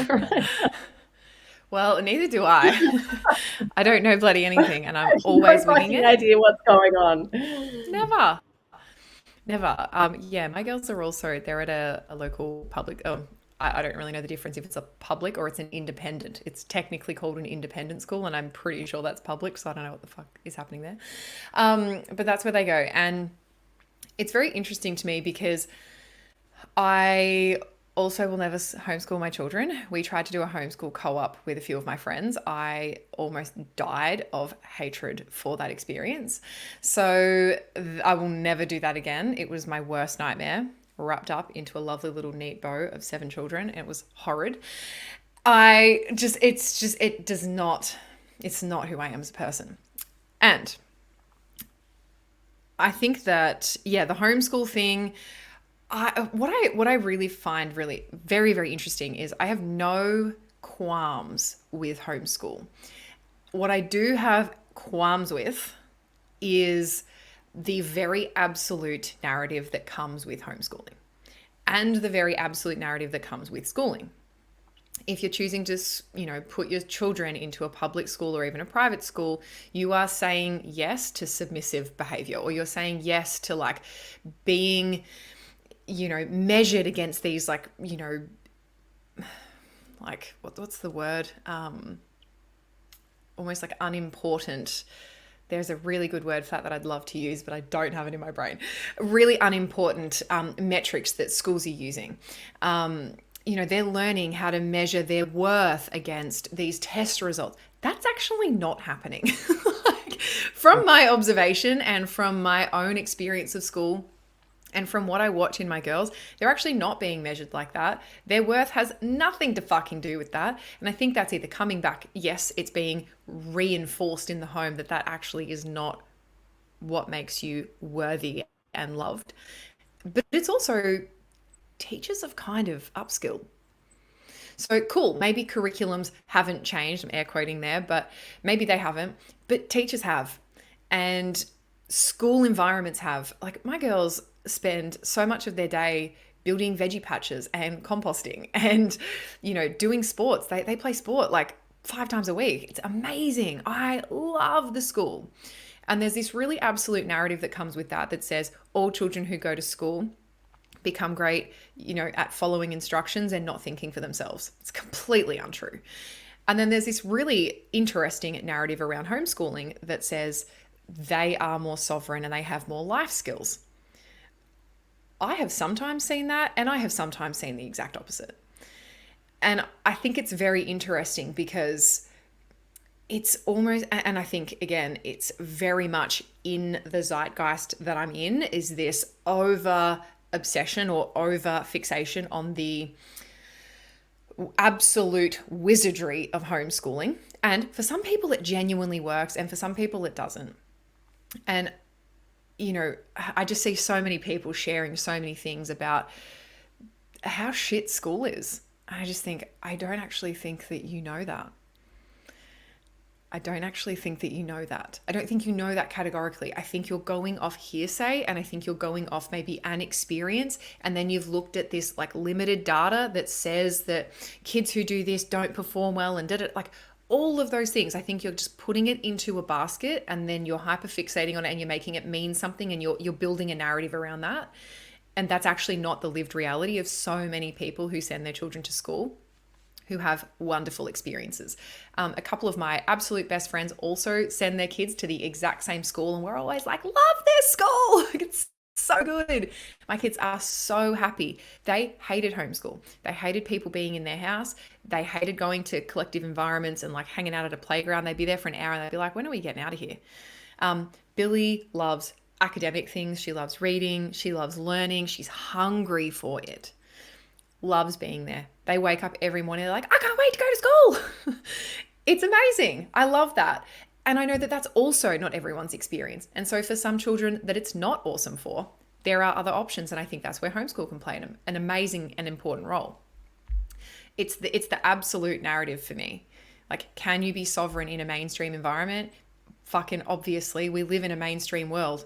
Well, neither do I. I don't know bloody anything, and I'm always winging it. No idea what's going on. Never. Yeah, my girls are also, they're at a local public, I don't really know the difference if it's a public or it's an independent. It's technically called an independent school, and I'm pretty sure that's public, so I don't know what the fuck is happening there. But that's where they go. And it's very interesting to me because I also will never homeschool my children. We tried to do a homeschool co-op with a few of my friends. I almost died of hatred for that experience. So I will never do that again. It was my worst nightmare, wrapped up into a lovely little neat bow of 7 children. And it was horrid. It's not who I am as a person. And I think that, the homeschool thing, what I really find really very, very interesting is I have no qualms with homeschool. What I do have qualms with is the very absolute narrative that comes with homeschooling and the very absolute narrative that comes with schooling. If you're choosing to, put your children into a public school or even a private school, you are saying yes to submissive behavior, or you're saying yes to like being, measured against these what's the word? Almost like unimportant. There's a really good word for that I'd love to use, but I don't have it in my brain. Really unimportant metrics that schools are using. They're learning how to measure their worth against these test results. That's actually not happening. From my observation and from my own experience of school and from what I watch in my girls, they're actually not being measured like that. Their worth has nothing to fucking do with that. And I think that's either coming back, yes, it's being reinforced in the home that actually is not what makes you worthy and loved. But it's also teachers have kind of upskilled. So cool, maybe curriculums haven't changed, I'm air quoting there, but maybe they haven't, but teachers have. And school environments have. Like my girls spend so much of their day building veggie patches and composting and, doing sports. They play sport like 5 times a week. It's amazing. I love the school. And there's this really absolute narrative that comes with that says all children who go to school become great, at following instructions and not thinking for themselves. It's completely untrue. And then there's this really interesting narrative around homeschooling that says they are more sovereign and they have more life skills. I have sometimes seen that, and I have sometimes seen the exact opposite. And I think it's very interesting because it's almost, and I think, again, it's very much in the zeitgeist that I'm in, is this over obsession or over fixation on the absolute wizardry of homeschooling. And for some people it genuinely works, and for some people it doesn't. And I just see so many people sharing so many things about how shit school is. And I just think, I don't actually think that you know that. I don't actually think that you know that. I don't think you know that categorically. I think you're going off hearsay, and I think you're going off maybe an experience, and then you've looked at this like limited data that says that kids who do this don't perform well and did it, like all of those things. I think you're just putting it into a basket, and then you're hyper fixating on it and you're making it mean something, and you're building a narrative around that. And that's actually not the lived reality of so many people who send their children to school, who have wonderful experiences. A couple of my absolute best friends also send their kids to the exact same school, and we're always like, love this school. It's so good. My kids are so happy. They hated homeschool. They hated people being in their house. They hated going to collective environments and like hanging out at a playground. They'd be there for an hour and they'd be like, when are we getting out of here? Billy loves academic things. She loves reading. She loves learning. She's hungry for it. Loves being there. They wake up every morning, they're like, I can't wait to go to school. It's amazing. I love that. And I know that that's also not everyone's experience. And so for some children that it's not awesome for, there are other options. And I think that's where homeschool can play an amazing and important role. It's the absolute narrative for me. Like, can you be sovereign in a mainstream environment? Fucking obviously, we live in a mainstream world.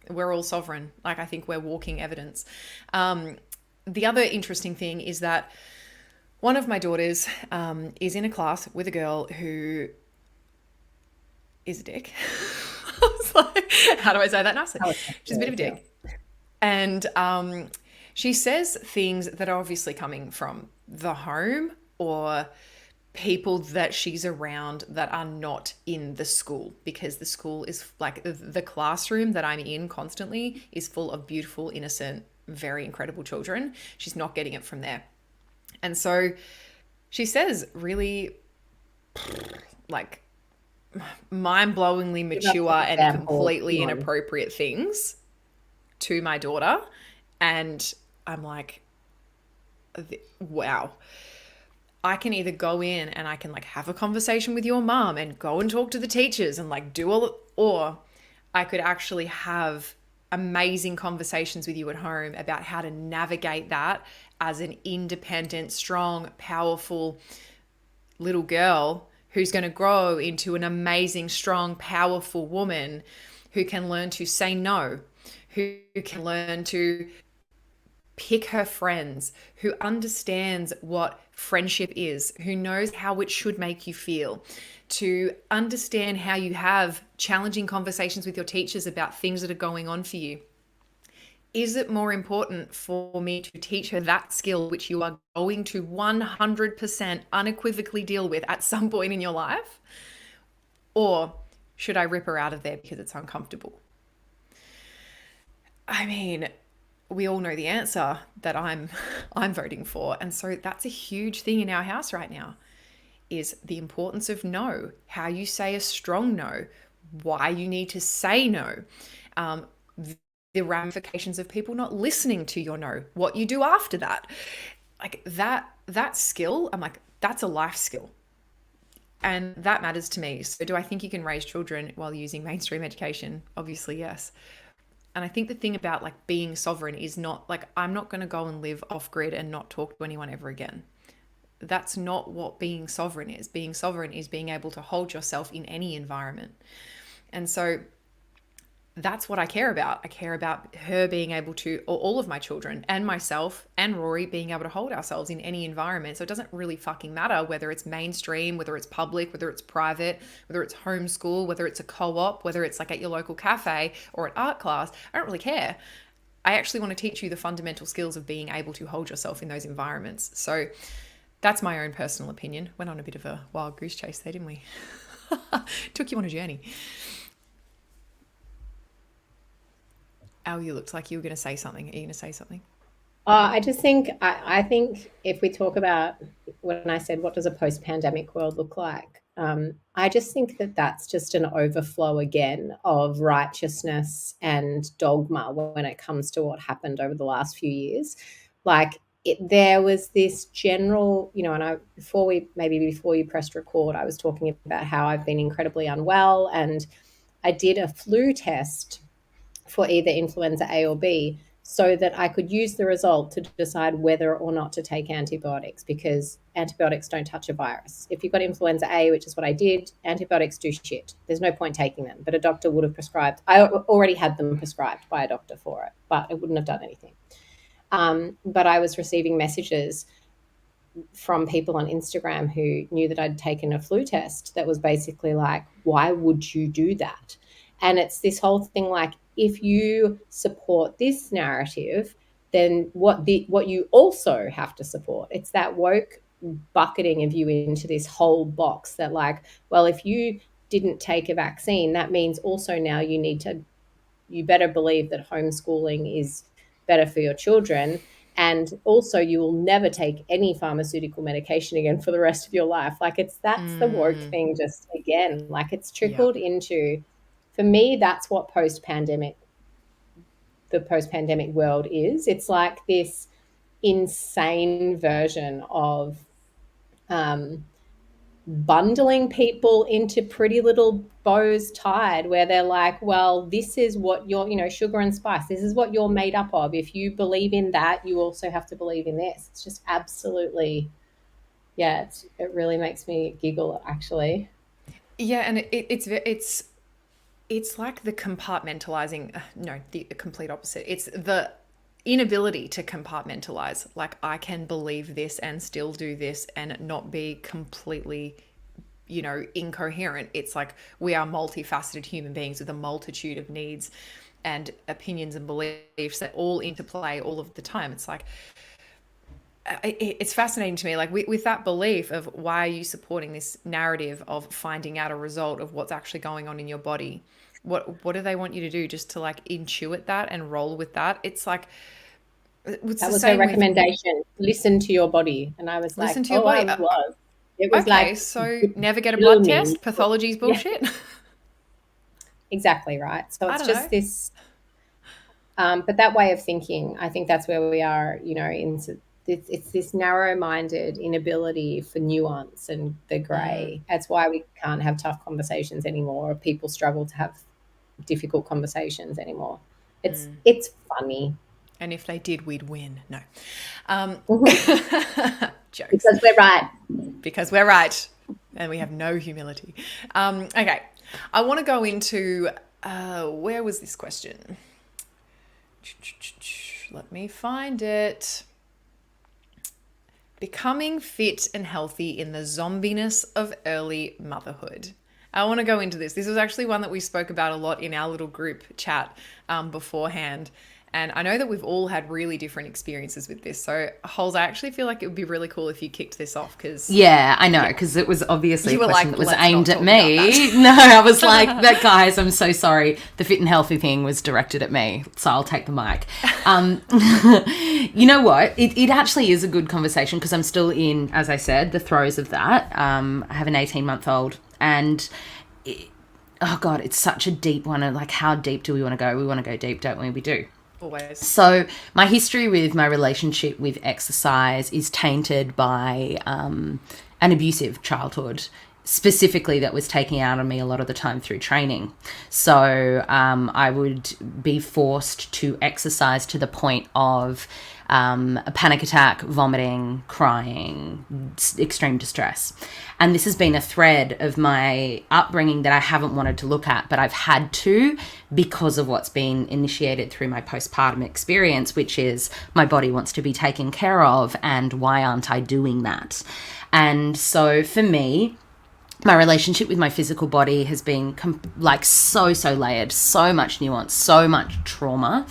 We're all sovereign. Like, I think we're walking evidence. The other interesting thing is that one of my daughters is in a class with a girl who is a dick. I was like, how do I say that nicely? She's a bit of a dick. And she says things that are obviously coming from the home or people that she's around that are not in the school, because the school is like the classroom that I'm in constantly is full of beautiful, innocent, very incredible children. She's not getting it from there. And so she says really like mind-blowingly mature and completely inappropriate things to my daughter. And I'm like, wow. I can either go in and I can like have a conversation with your mom and go and talk to the teachers and like do all, or I could actually have amazing conversations with you at home about how to navigate that as an independent, strong, powerful little girl who's going to grow into an amazing, strong, powerful woman who can learn to say no, who can learn to pick her friends, who understands what friendship is, who knows how it should make you feel, to understand how you have challenging conversations with your teachers about things that are going on for you. Is it more important for me to teach her that skill, which you are going to 100% unequivocally deal with at some point in your life? Or should I rip her out of there because it's uncomfortable? I mean, we all know the answer that I'm voting for. And so that's a huge thing in our house right now, is the importance of no, how you say a strong no, why you need to say no, the ramifications of people not listening to your no, what you do after that. Like that skill, I'm like, that's a life skill. And that matters to me. So do I think you can raise children while using mainstream education? Obviously, yes. And I think the thing about like being sovereign is not like, I'm not going to go and live off grid and not talk to anyone ever again. That's not what being sovereign is. Being sovereign is being able to hold yourself in any environment. And so that's what I care about. I care about her being able to, or all of my children and myself and Rory being able to hold ourselves in any environment. So it doesn't really fucking matter whether it's mainstream, whether it's public, whether it's private, whether it's homeschool, whether it's a co-op, whether it's like at your local cafe or at art class. I don't really care. I actually want to teach you the fundamental skills of being able to hold yourself in those environments. So that's my own personal opinion. Went on a bit of a wild goose chase there, didn't we? Took you on a journey. Al, you looked like you were going to say something. Are you going to say something? I just think, I think if we talk about when I said, what does a post-pandemic world look like? I just think that that's just an overflow again of righteousness and dogma when it comes to what happened over the last few years. Like there was this general, and before you pressed record, I was talking about how I've been incredibly unwell, and I did a flu test for either influenza A or B so that I could use the result to decide whether or not to take antibiotics, because antibiotics don't touch a virus. If you've got influenza A, which is what I did, antibiotics do shit. There's no point taking them, but a doctor would have prescribed. I already had them prescribed by a doctor for it, but it wouldn't have done anything. But I was receiving messages from people on Instagram who knew that I'd taken a flu test that was basically like, why would you do that? And it's this whole thing like, if you support this narrative, then what you also have to support. It's that woke bucketing of you into this whole box that like, well, if you didn't take a vaccine, that means also now you better believe that homeschooling is better for your children. And also you will never take any pharmaceutical medication again for the rest of your life. Like that's the woke thing just again, like it's trickled into, for me, that's what the post-pandemic world is. It's like this insane version of bundling people into pretty little bows tied, where they're like, well, this is what you're, sugar and spice. This is what you're made up of. If you believe in that, you also have to believe in this. It's just absolutely, it really makes me giggle, actually. Yeah, and it's like the compartmentalizing, the complete opposite. It's the inability to compartmentalize. Like, I can believe this and still do this and not be completely, incoherent. It's like we are multifaceted human beings with a multitude of needs and opinions and beliefs that all interplay all of the time. It's like, it's fascinating to me, like with that belief of why are you supporting this narrative of finding out a result of what's actually going on in your body? What do they want you to do? Just to like intuit that and roll with that? It's like, It's That the was her same with recommendation. Listen to your body. And I was like, listen to your oh, body. I was. It was Okay, like so never get a blood blooming. test. Pathology's Yeah, bullshit. exactly right. So I it's don't just know. this, but that way of thinking, I think that's where we are, it's this narrow-minded inability for nuance and the grey. That's why we can't have tough conversations anymore, or people struggle to have difficult conversations anymore. It's funny. And if they did, we'd win. No. Jokes. Because we're right. Because we're right. And we have no humility. Okay. I want to go into, where was this question? Let me find it. Becoming fit and healthy in the zombiness of early motherhood. I want to go into this. This was actually one that we spoke about a lot in our little group chat beforehand. And I know that we've all had really different experiences with this. So, Holes, I actually feel like it would be really cool if you kicked this off because... Yeah, I know, because it was obviously a question that was "Let's aimed not at me. talk No, I was like, that guys, I'm so sorry. The fit and healthy thing was directed at me, so I'll take the mic. You know what? It actually is a good conversation because I'm still in, as I said, the throes of that. I have an 18-month-old and... oh, God, it's such a deep one. And like, how deep do we want to go? We want to go deep, don't we? We do. Always. So my history with my relationship with exercise is tainted by an abusive childhood, specifically that was taking out on me a lot of the time through training. So I would be forced to exercise to the point of a panic attack, vomiting, crying, extreme distress. And this has been a thread of my upbringing that I haven't wanted to look at, but I've had to because of what's been initiated through my postpartum experience, which is my body wants to be taken care of, and why aren't I doing that? And so for me, my relationship with my physical body has been so layered, so much nuance, so much trauma,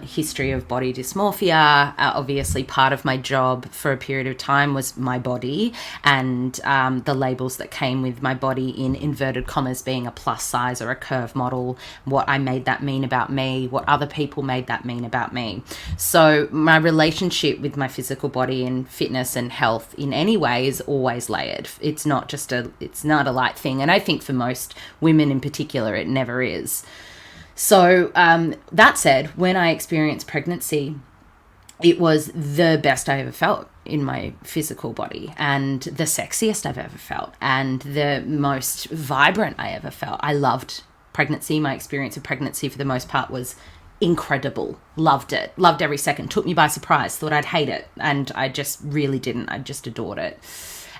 history of body dysmorphia. Obviously, part of my job for a period of time was my body and the labels that came with my body in inverted commas being a plus size or a curve model, what I made that mean about me, what other people made that mean about me. So my relationship with my physical body and fitness and health in any way is always layered. It's not a light thing. And I think for most women in particular, it never is. So that said, when I experienced pregnancy, it was the best I ever felt in my physical body and the sexiest I've ever felt and the most vibrant I ever felt. I loved pregnancy. My experience of pregnancy for the most part was incredible. Loved it. Loved every second. Took me by surprise. Thought I'd hate it. And I just really didn't. I just adored it.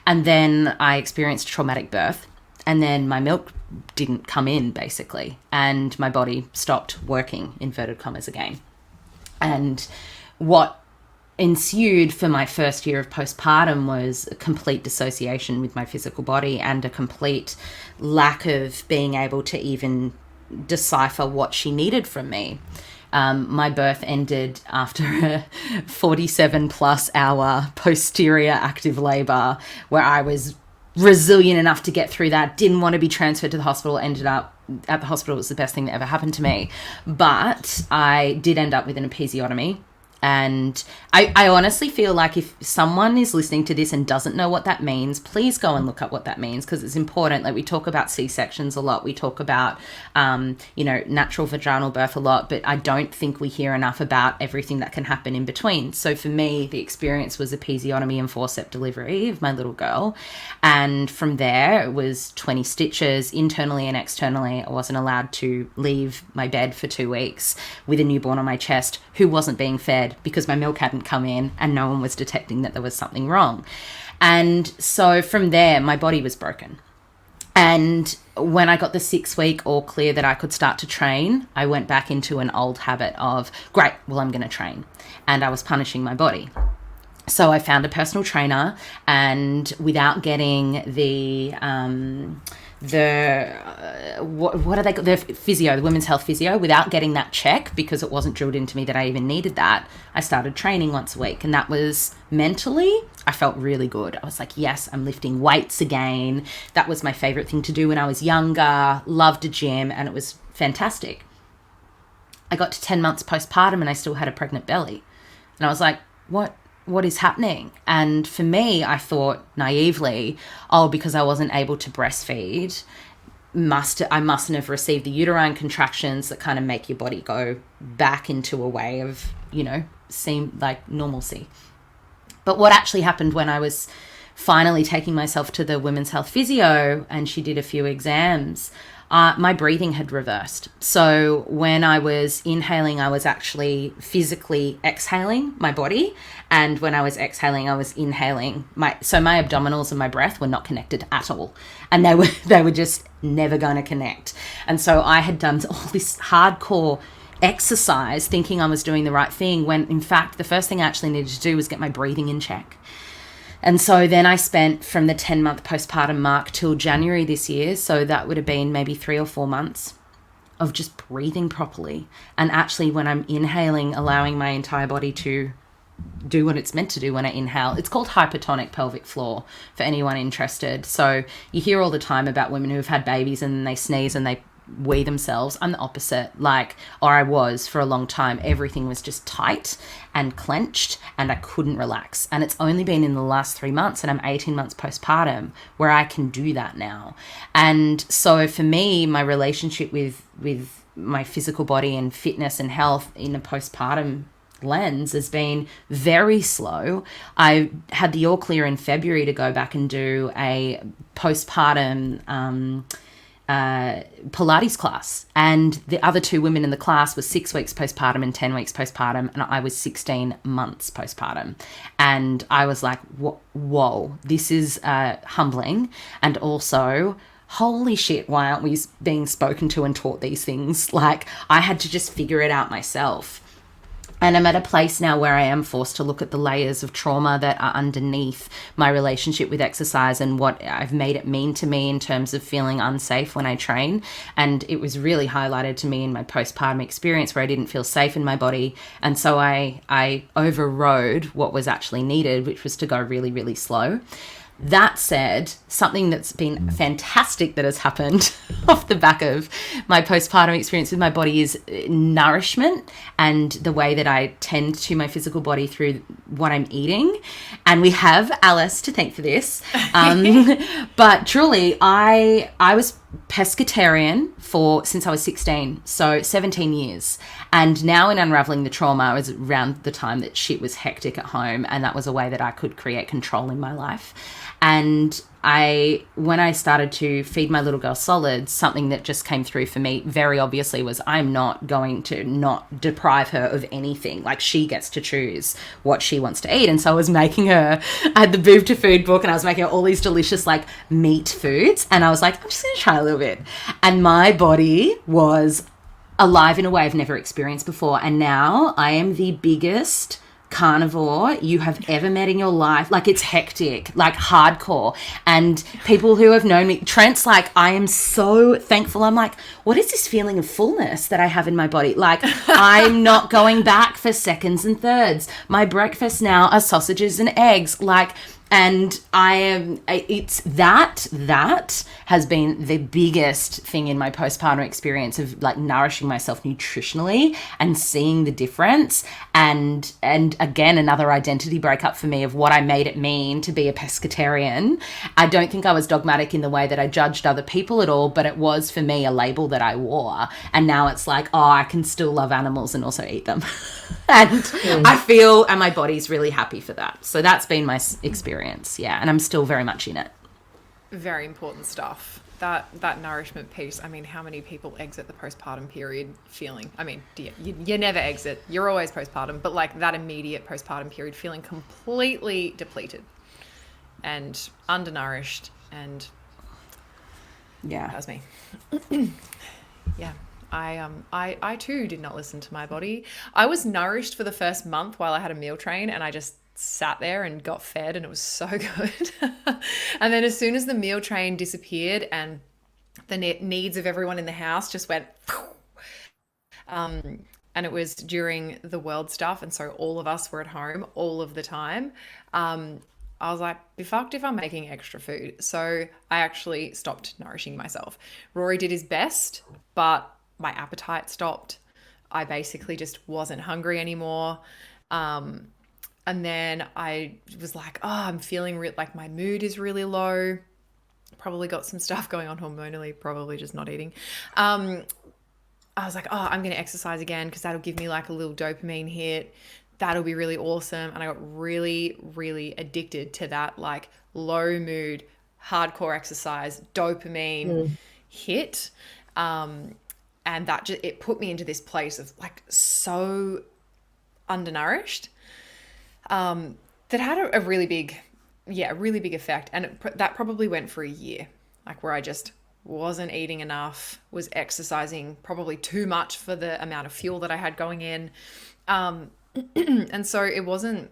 And then I experienced traumatic birth. And then my milk didn't come in, basically. And my body stopped working, inverted commas, again. And what ensued for my first year of postpartum was a complete dissociation with my physical body and a complete lack of being able to even decipher what she needed from me. My birth ended after a 47 plus hour posterior active labor where I was resilient enough to get through that, didn't want to be transferred to the hospital, ended up at the hospital. It was the best thing that ever happened to me. But I did end up with an episiotomy. And I honestly feel like if someone is listening to this and doesn't know what that means, please go and look up what that means, because it's important. Like, we talk about C-sections a lot. We talk about, natural vaginal birth a lot, but I don't think we hear enough about everything that can happen in between. So for me, the experience was episiotomy and forceps delivery of my little girl. And from there, it was 20 stitches internally and externally. I wasn't allowed to leave my bed for 2 weeks with a newborn on my chest who wasn't being fed because my milk hadn't come in and no one was detecting that there was something wrong. And so from there, my body was broken. And when I got the 6-week all clear that I could start to train, I went back into an old habit of, great, well, I'm going to train. And I was punishing my body. So I found a personal trainer, and without getting the physio, the women's health physio, without getting that check, because it wasn't drilled into me that I even needed that, I started training once a week. And that was mentally, I felt really good. I was like, yes, I'm lifting weights again. That was my favorite thing to do when I was younger, loved a gym, and it was fantastic. I got to 10 months postpartum and I still had a pregnant belly. And I was like, what is happening? And for me, I thought naively, oh, because I wasn't able to breastfeed, I mustn't have received the uterine contractions that kind of make your body go back into a way of, seem like normalcy. But what actually happened when I was finally taking myself to the women's health physio and she did a few exams, my breathing had reversed. So when I was inhaling, I was actually physically exhaling my body. And when I was exhaling, I was inhaling. My abdominals and my breath were not connected at all. And they were just never going to connect. And so I had done all this hardcore exercise thinking I was doing the right thing, when in fact the first thing I actually needed to do was get my breathing in check. And so then I spent from the 10-month postpartum mark till January this year, so that would have been maybe 3 or 4 months of just breathing properly. And actually when I'm inhaling, allowing my entire body to do what it's meant to do when I inhale. It's called hypertonic pelvic floor for anyone interested. So you hear all the time about women who have had babies and they sneeze and they wee themselves. I'm the opposite. Or I was for a long time. Everything was just tight and clenched and I couldn't relax. And it's only been in the last 3 months, and I'm 18 months postpartum, where I can do that now. And so for me, my relationship with my physical body and fitness and health in a postpartum lens has been very slow. I had the all clear in February to go back and do a postpartum Pilates class, and the other 2 women in the class were 6 weeks postpartum and 10 weeks postpartum, and I was 16 months postpartum. And I was like, whoa, this is humbling, and also holy shit, why aren't we being spoken to and taught these things? I had to just figure it out myself. And I'm at a place now where I am forced to look at the layers of trauma that are underneath my relationship with exercise and what I've made it mean to me in terms of feeling unsafe when I train. And it was really highlighted to me in my postpartum experience where I didn't feel safe in my body. And so I overrode what was actually needed, which was to go really, really slow. That said, something that's been fantastic that has happened off the back of my postpartum experience with my body is nourishment and the way that I tend to my physical body through what I'm eating. And we have Alice to thank for this. But truly, I was pescatarian since I was 16, so 17 years. And now in unraveling the trauma, I was around the time that shit was hectic at home, and that was a way that I could create control in my life. And when I started to feed my little girl solids, something that just came through for me very obviously was I'm not going to not deprive her of anything. She gets to choose what she wants to eat. And so I was making her, I had the Boob to Food book, and I was making her all these delicious meat foods. And I was like, I'm just going to try a little bit. And my body was alive in a way I've never experienced before. And now I am the biggest carnivore you have ever met in your life. It's hectic, hardcore. And people who have known me, Trent's I am so thankful. I'm what is this feeling of fullness that I have in my body? I'm not going back for seconds and thirds. My breakfast now are sausages and eggs. And it's that has been the biggest thing in my postpartum experience of nourishing myself nutritionally and seeing the difference. And again, another identity breakup for me of what I made it mean to be a pescatarian. I don't think I was dogmatic in the way that I judged other people at all, but it was for me a label that I wore. And now it's I can still love animals and also eat them. And I feel, and my body's really happy for that. So that's been my experience. Yeah, and I'm still very much in it. Very important stuff. That nourishment piece. I mean, how many people exit the postpartum period feeling, you never exit, you're always postpartum, but that immediate postpartum period feeling completely depleted and undernourished. And yeah, that was me. Yeah. I too did not listen to my body. I was nourished for the first month while I had a meal train, and I just sat there and got fed, and it was so good. And then as soon as the meal train disappeared and the needs of everyone in the house just went, and it was during the world stuff, and so all of us were at home all of the time. I was like, be fucked if I'm making extra food. So I actually stopped nourishing myself. Rory did his best, but my appetite stopped. I basically just wasn't hungry anymore. And then I was like, oh, I'm feeling like my mood is really low. Probably got some stuff going on hormonally, probably just not eating. I was like, oh, I'm going to exercise again because that'll give me like a little dopamine hit. That'll be really awesome. And I got really, really addicted to that like low mood, hardcore exercise, dopamine hit. And that just, it put me into this place of like so undernourished that had a really big, really big effect. And that probably went for a year, like where I just wasn't eating enough, was exercising probably too much for the amount of fuel that I had going in. And so it wasn't,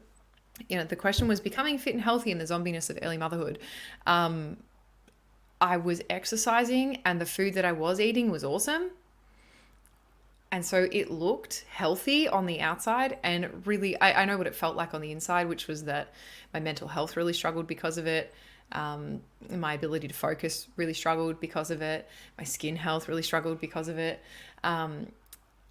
the question was becoming fit and healthy in the zombie-ness of early motherhood. I was exercising and the food that I was eating was awesome. And so it looked healthy on the outside, and really, I know what it felt like on the inside, which was that my mental health really struggled because of it. My ability to focus really struggled because of it. My skin health really struggled because of it.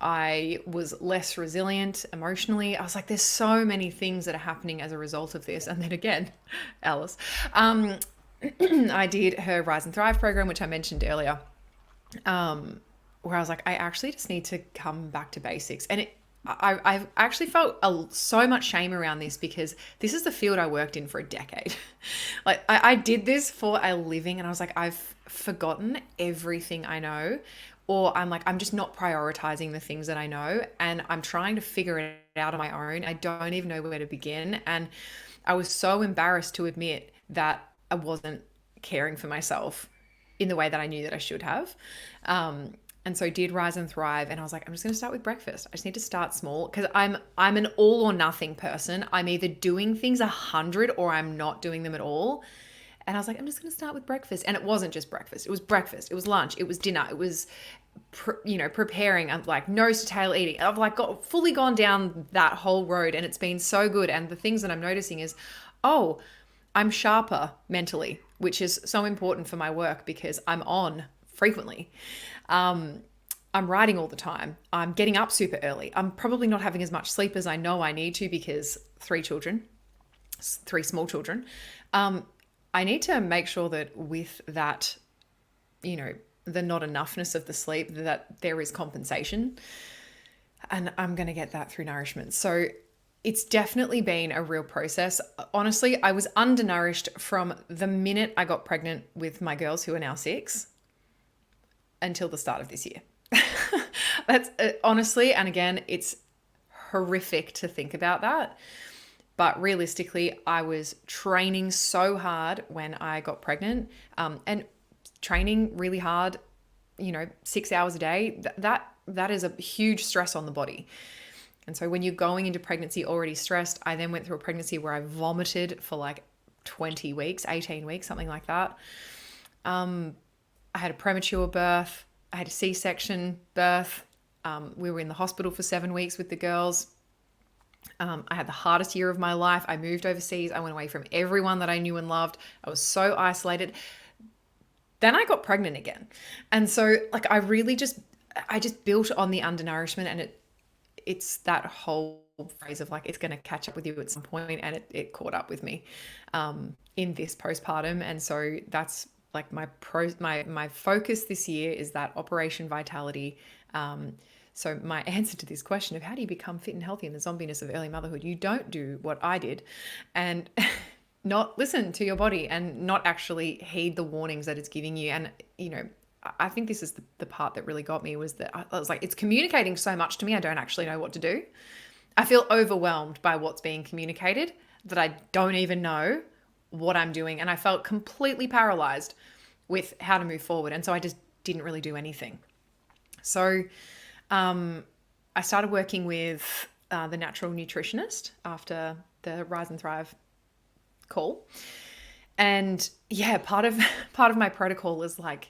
I was less resilient emotionally. I was like, there's so many things that are happening as a result of this. And then again, Alice, I did her Rise and Thrive program, which I mentioned earlier, where I was like, I actually just need to come back to basics. And I've actually felt so much shame around this because this is the field I worked in for a decade. Like I did this for a living, and I was like, I've forgotten everything I know, or I'm like, I'm just not prioritizing the things that I know, and I'm trying to figure it out on my own. I don't even know where to begin. And I was so embarrassed to admit that I wasn't caring for myself in the way that I knew that I should have. And so did Rise and Thrive. And I was like, I'm just going to start with breakfast. I just need to start small because I'm an all or nothing person. I'm either doing things 100 or I'm not doing them at all. And I was like, I'm just going to start with breakfast. And it wasn't just breakfast. It was breakfast. It was lunch. It was dinner. It was, preparing. I'm like nose to tail eating. I've like fully gone down that whole road, and it's been so good. And the things that I'm noticing is, oh, I'm sharper mentally, which is so important for my work because I'm on frequently. I'm writing all the time. I'm getting up super early. I'm probably not having as much sleep as I know I need to because 3 small children. I need to make sure that with that, the not enoughness of the sleep, that there is compensation. And I'm going to get that through nourishment. So it's definitely been a real process. Honestly, I was undernourished from the minute I got pregnant with my girls, who are now 6, until the start of this year. That's honestly, and again, it's horrific to think about that. But realistically, I was training so hard when I got pregnant, and training really hard, 6 hours a day, that is a huge stress on the body. And so when you're going into pregnancy already stressed, I then went through a pregnancy where I vomited for like 20 weeks, 18 weeks, something like that. I had a premature birth. I had a C-section birth. We were in the hospital for 7 weeks with the girls. I had the hardest year of my life. I moved overseas. I went away from everyone that I knew and loved. I was so isolated. Then I got pregnant again. And so like I just built on the undernourishment, and it's that whole phrase of like, it's going to catch up with you at some point, and it caught up with me in this postpartum. And so that's like my focus this year is that Operation Vitality. So my answer to this question of how do you become fit and healthy in the zombie-ness of early motherhood, you don't do what I did and not listen to your body and not actually heed the warnings that it's giving you. And, I think this is the part that really got me, was that I was like, it's communicating so much to me. I don't actually know what to do. I feel overwhelmed by what's being communicated that I don't even know what I'm doing. And I felt completely paralyzed with how to move forward. And so I just didn't really do anything. So I started working with the natural nutritionist after the Rise and Thrive call. And yeah, part of my protocol is like,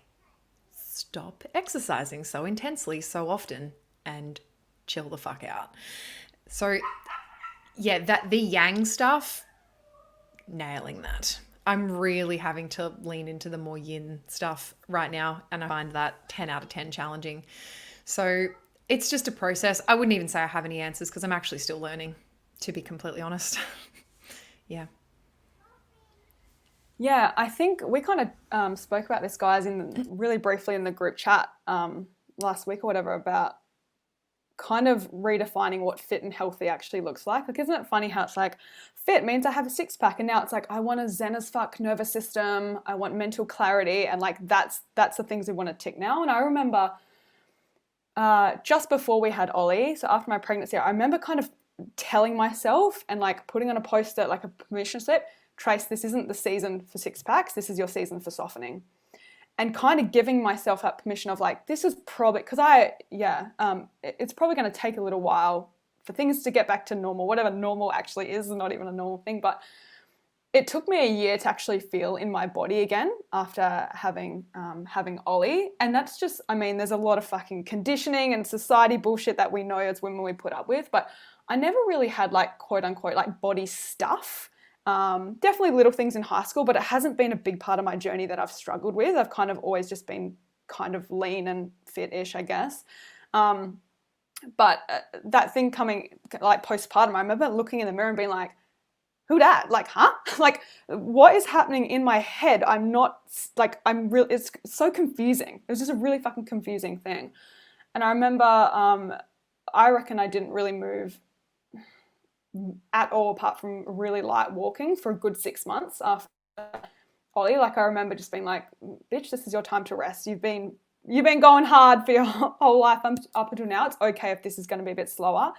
stop exercising so intensely so often and chill the fuck out. So yeah, that the yang stuff, nailing that. I'm really having to lean into the more yin stuff right now, and I find that 10 out of 10 challenging. So it's just a process. I wouldn't even say I have any answers because I'm actually still learning to be completely honest. Yeah. Yeah, I think we kind of spoke about this, guys, really briefly in the group chat last week or whatever, about kind of redefining what fit and healthy actually looks like. Like, isn't it funny how it's like fit means I have a six pack, and now it's like I want a zen as fuck nervous system, I want mental clarity, and like that's the things we want to tick now. And I remember just before we had Ollie, so after my pregnancy, I remember kind of telling myself and like putting on a post-it, like a permission slip, Trace, this isn't the season for six packs, this is your season for softening. And kind of giving myself that permission of like, this is probably, because it's probably going to take a little while for things to get back to normal, whatever normal actually is not even a normal thing. But it took me a year to actually feel in my body again after having Ollie. And that's just, I mean, there's a lot of fucking conditioning and society bullshit that we know as women we put up with. But I never really had like quote unquote like body stuff. Definitely little things in high school, but it hasn't been a big part of my journey that I've struggled with. I've kind of always just been kind of lean and fit-ish, I guess. But that thing coming like postpartum, I remember looking in the mirror and being like, who dat? Like, huh? Like, what is happening in my head? It's so confusing. It was just a really fucking confusing thing. And I remember, I reckon I didn't really move at all apart from really light walking for a good 6 months after Ollie. Like, I remember just being like, bitch, this is your time to rest. You've been going hard for your whole life up until now. It's okay if this is going to be a bit slower.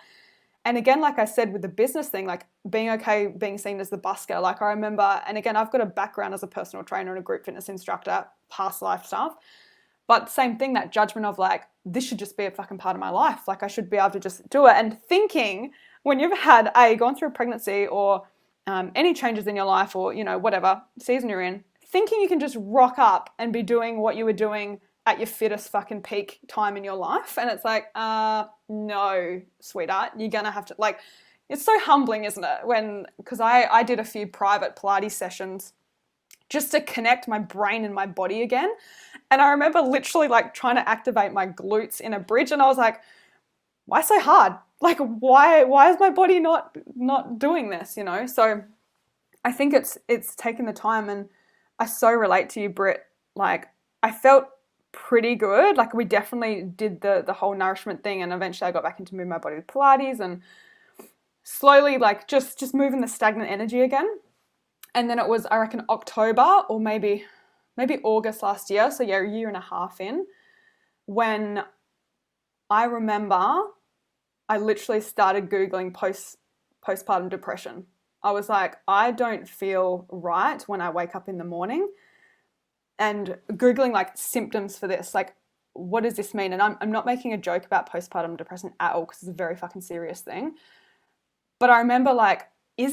And again, like I said, with the business thing, like being okay being seen as the busker. Like, I remember, and again, I've got a background as a personal trainer and a group fitness instructor, past life stuff. But same thing, that judgment of like, this should just be a fucking part of my life. Like, I should be able to just do it. And thinking, when you've had gone through a pregnancy or any changes in your life or, you know, whatever season you're in, thinking you can just rock up and be doing what you were doing at your fittest fucking peak time in your life. And it's like, no, sweetheart, you're going to have to, like, it's so humbling, isn't it? Because I did a few private Pilates sessions just to connect my brain and my body again. And I remember literally like trying to activate my glutes in a bridge. And I was like, why so hard? Like, why is my body not doing this, you know? So I think it's taken the time, and I so relate to you, Britt. Like, I felt pretty good. Like, we definitely did the whole nourishment thing, and eventually I got back into moving my body with Pilates and slowly like just moving the stagnant energy again. And then it was, I reckon, October or maybe August last year, so yeah, a year and a half in, when I remember I literally started Googling postpartum depression. I was like, I don't feel right when I wake up in the morning, and Googling like symptoms for this, like, what does this mean? And I'm not making a joke about postpartum depression at all, because it's a very fucking serious thing. But I remember like, is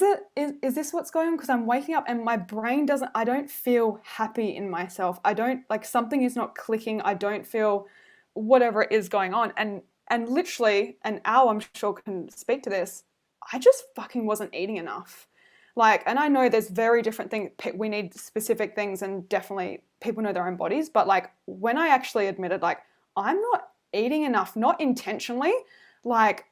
this what's going on? Because I'm waking up and my brain I don't feel happy in myself. I don't, like, something is not clicking. I don't feel whatever is going on. And literally, and Al, I'm sure, can speak to this, I just fucking wasn't eating enough. Like, and I know there's very different things. We need specific things, and definitely people know their own bodies. But like, when I actually admitted, like, I'm not eating enough, not intentionally, like,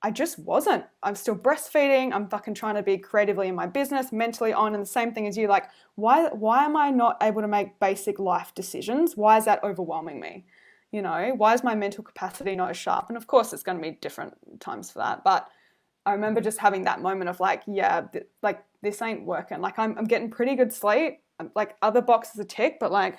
I just wasn't. I'm still breastfeeding. I'm fucking trying to be creatively in my business, mentally on, and the same thing as you. Like, why am I not able to make basic life decisions? Why is that overwhelming me? You know, why is my mental capacity not as sharp? And of course, it's going to be different times for that. But I remember just having that moment of like, yeah, like, this ain't working. Like, I'm getting pretty good sleep. Like, other boxes are ticked, but like,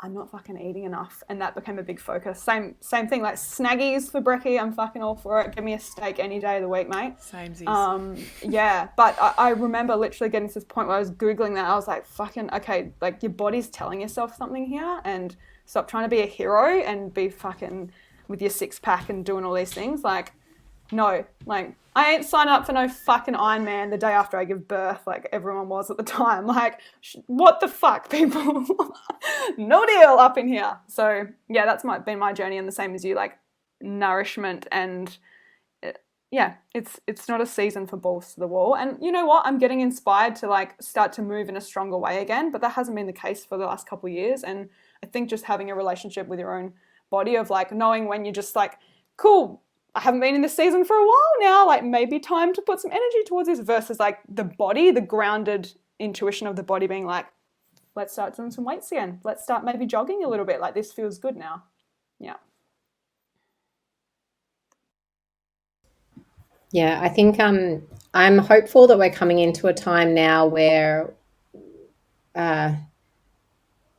I'm not fucking eating enough. And that became a big focus. Same thing, like snaggies for brekkie. I'm fucking all for it. Give me a steak any day of the week, mate. Samesies. Yeah, but I remember literally getting to this point where I was Googling that. I was like, fucking, okay, like, your body's telling yourself something here, and stop trying to be a hero and be fucking with your six pack and doing all these things. Like, no, like, I ain't signing up for no fucking Ironman the day after I give birth, like everyone was at the time. Like, what the fuck, people? No deal up in here. So yeah, that's been my journey, and the same as you, like, nourishment. And yeah, it's not a season for balls to the wall. And you know what? I'm getting inspired to like start to move in a stronger way again, but that hasn't been the case for the last couple of years. And I think just having a relationship with your own body of like knowing when you're just like, cool, I haven't been in this season for a while now, like maybe time to put some energy towards this, versus like the body, the grounded intuition of the body being like, let's start doing some weights again. Let's start maybe jogging a little bit. Like this feels good now. Yeah. Yeah, I think I'm hopeful that we're coming into a time now where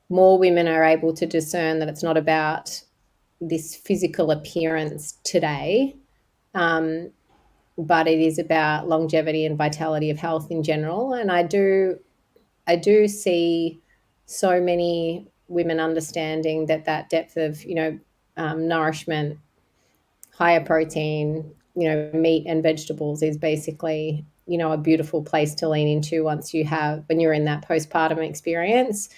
more women are able to discern that it's not about this physical appearance today, but it is about longevity and vitality of health in general. And I do see so many women understanding that depth of, nourishment, higher protein, meat and vegetables is basically, a beautiful place to lean into when you're in that postpartum experience.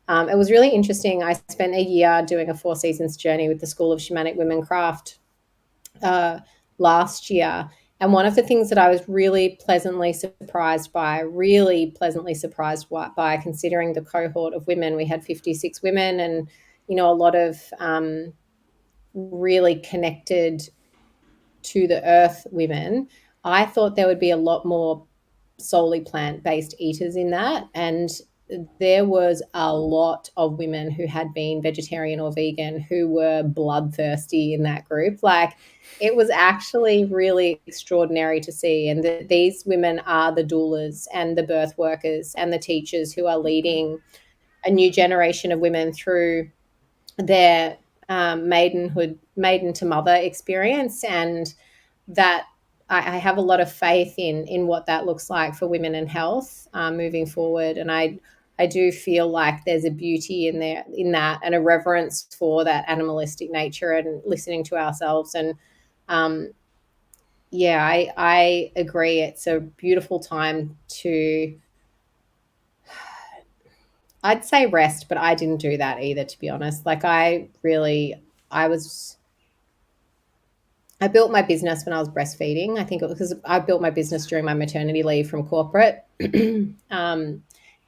It was really interesting. I spent a year doing a 4 seasons journey with the School of Shamanic Women Craft last year. And one of the things that I was really pleasantly surprised by, considering the cohort of women, we had 56 women and, a lot of really connected to the earth women. I thought there would be a lot more solely plant-based eaters in that. And there was a lot of women who had been vegetarian or vegan who were bloodthirsty in that group. Like, it was actually really extraordinary to see. And these women are the doulas and the birth workers and the teachers who are leading a new generation of women through their maiden to mother experience. And that I have a lot of faith in what that looks like for women and health moving forward. And I do feel like there's a beauty in that, and a reverence for that animalistic nature and listening to ourselves. And I agree. It's a beautiful time to, I'd say, rest, but I didn't do that either, to be honest. Like, I built my business when I was breastfeeding. I think it was because I built my business during my maternity leave from corporate.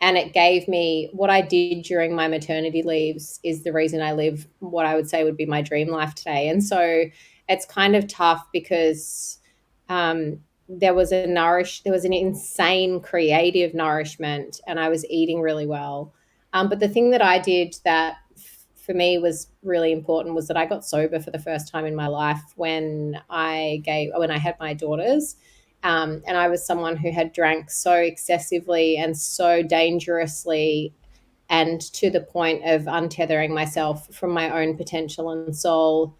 And it gave me what I did during my maternity leaves is the reason I live what I would say would be my dream life today. And so it's kind of tough because there was an insane creative nourishment, and I was eating really well. But the thing that I did that for me was really important was that I got sober for the first time in my life when I had my daughters. And I was someone who had drank so excessively and so dangerously, and to the point of untethering myself from my own potential and soul.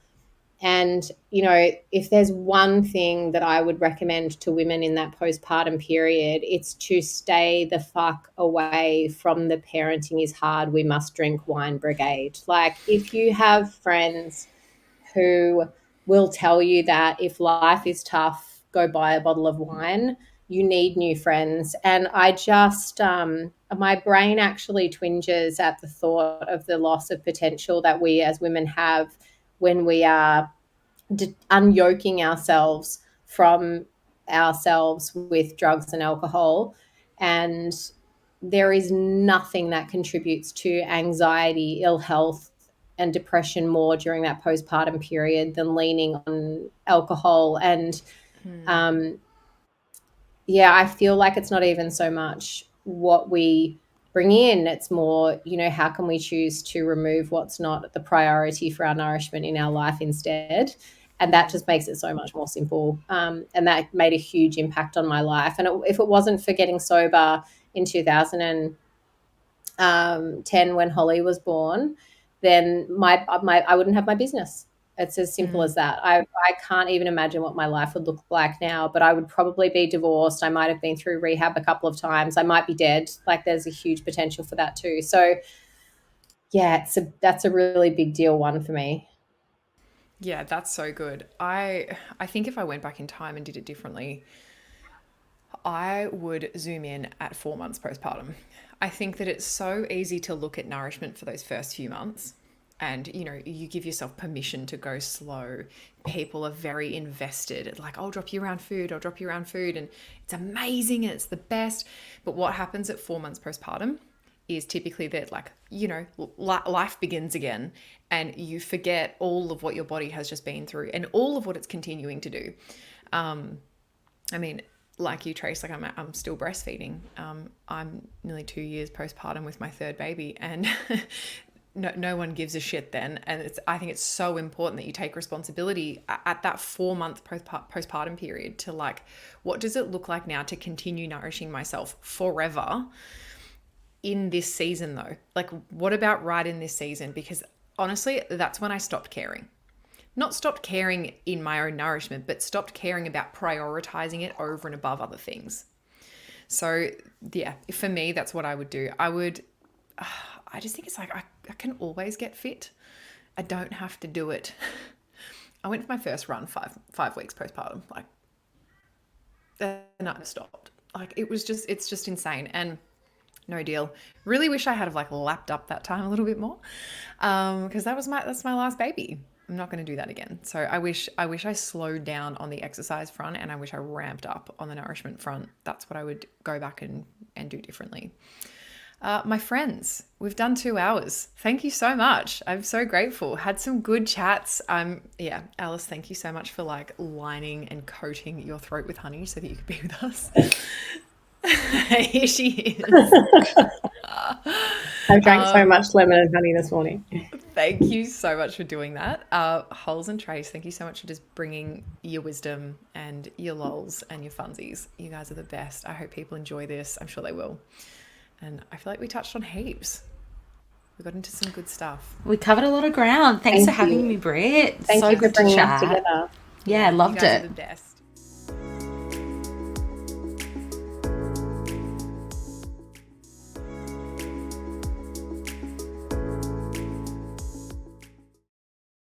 And, if there's one thing that I would recommend to women in that postpartum period, it's to stay the fuck away from the parenting is hard, we must drink wine brigade. Like, if you have friends who will tell you that if life is tough, go buy a bottle of wine, you need new friends. And I just, my brain actually twinges at the thought of the loss of potential that we as women have when we are unyoking ourselves from ourselves with drugs and alcohol. And there is nothing that contributes to anxiety, ill health, and depression more during that postpartum period than leaning on alcohol. And I feel like it's not even so much what we bring in. It's more, how can we choose to remove what's not the priority for our nourishment in our life instead? And that just makes it so much more simple. And that made a huge impact on my life. And if it wasn't for getting sober in 2010 when Hollie was born, then I wouldn't have my business. It's as simple as that. I can't even imagine what my life would look like now, but I would probably be divorced. I might have been through rehab a couple of times. I might be dead. Like, there's a huge potential for that too. So yeah, that's a really big deal one for me. Yeah, that's so good. I think if I went back in time and did it differently, I would zoom in at 4 months postpartum. I think that it's so easy to look at nourishment for those first few months, and you give yourself permission to go slow. People are very invested. Like, I'll drop you around food, and it's amazing and it's the best. But what happens at 4 months postpartum is typically that, like, you know, life begins again and you forget all of what your body has just been through and all of what it's continuing to do. I mean, like you, Trace, like I'm still breastfeeding. I'm nearly 2 years postpartum with my third baby, and no one gives a shit then. And I think it's so important that you take responsibility at that 4-month postpartum period to, like, what does it look like now to continue nourishing myself forever in this season though? Like, what about right in this season? Because honestly, that's when I stopped caring. Not stopped caring in my own nourishment, but stopped caring about prioritizing it over and above other things. So yeah, for me, that's what I would do. I just think it's like, I can always get fit. I don't have to do it. I went for my first run 5 weeks postpartum, like, and I stopped. Like, it's just insane. And no deal. Really wish I had have, like, lapped up that time a little bit more. Because that's my last baby. I'm not going to do that again. So I wish I slowed down on the exercise front, and I wish I ramped up on the nourishment front. That's what I would go back and do differently. My friends, we've done 2 hours. Thank you so much. I'm so grateful. Had some good chats. Yeah, Alice, thank you so much for, like, lining and coating your throat with honey so that you could be with us. Here she is. I drank so much lemon and honey this morning. Thank you so much for doing that. Holes and Trace, thank you so much for just bringing your wisdom and your lols and your funsies. You guys are the best. I hope people enjoy this. I'm sure they will. And I feel like we touched on heaps. We got into some good stuff. We covered a lot of ground. Thanks for having me, Britt. Thank you for bringing us together. Yeah, I loved it. You guys are the best.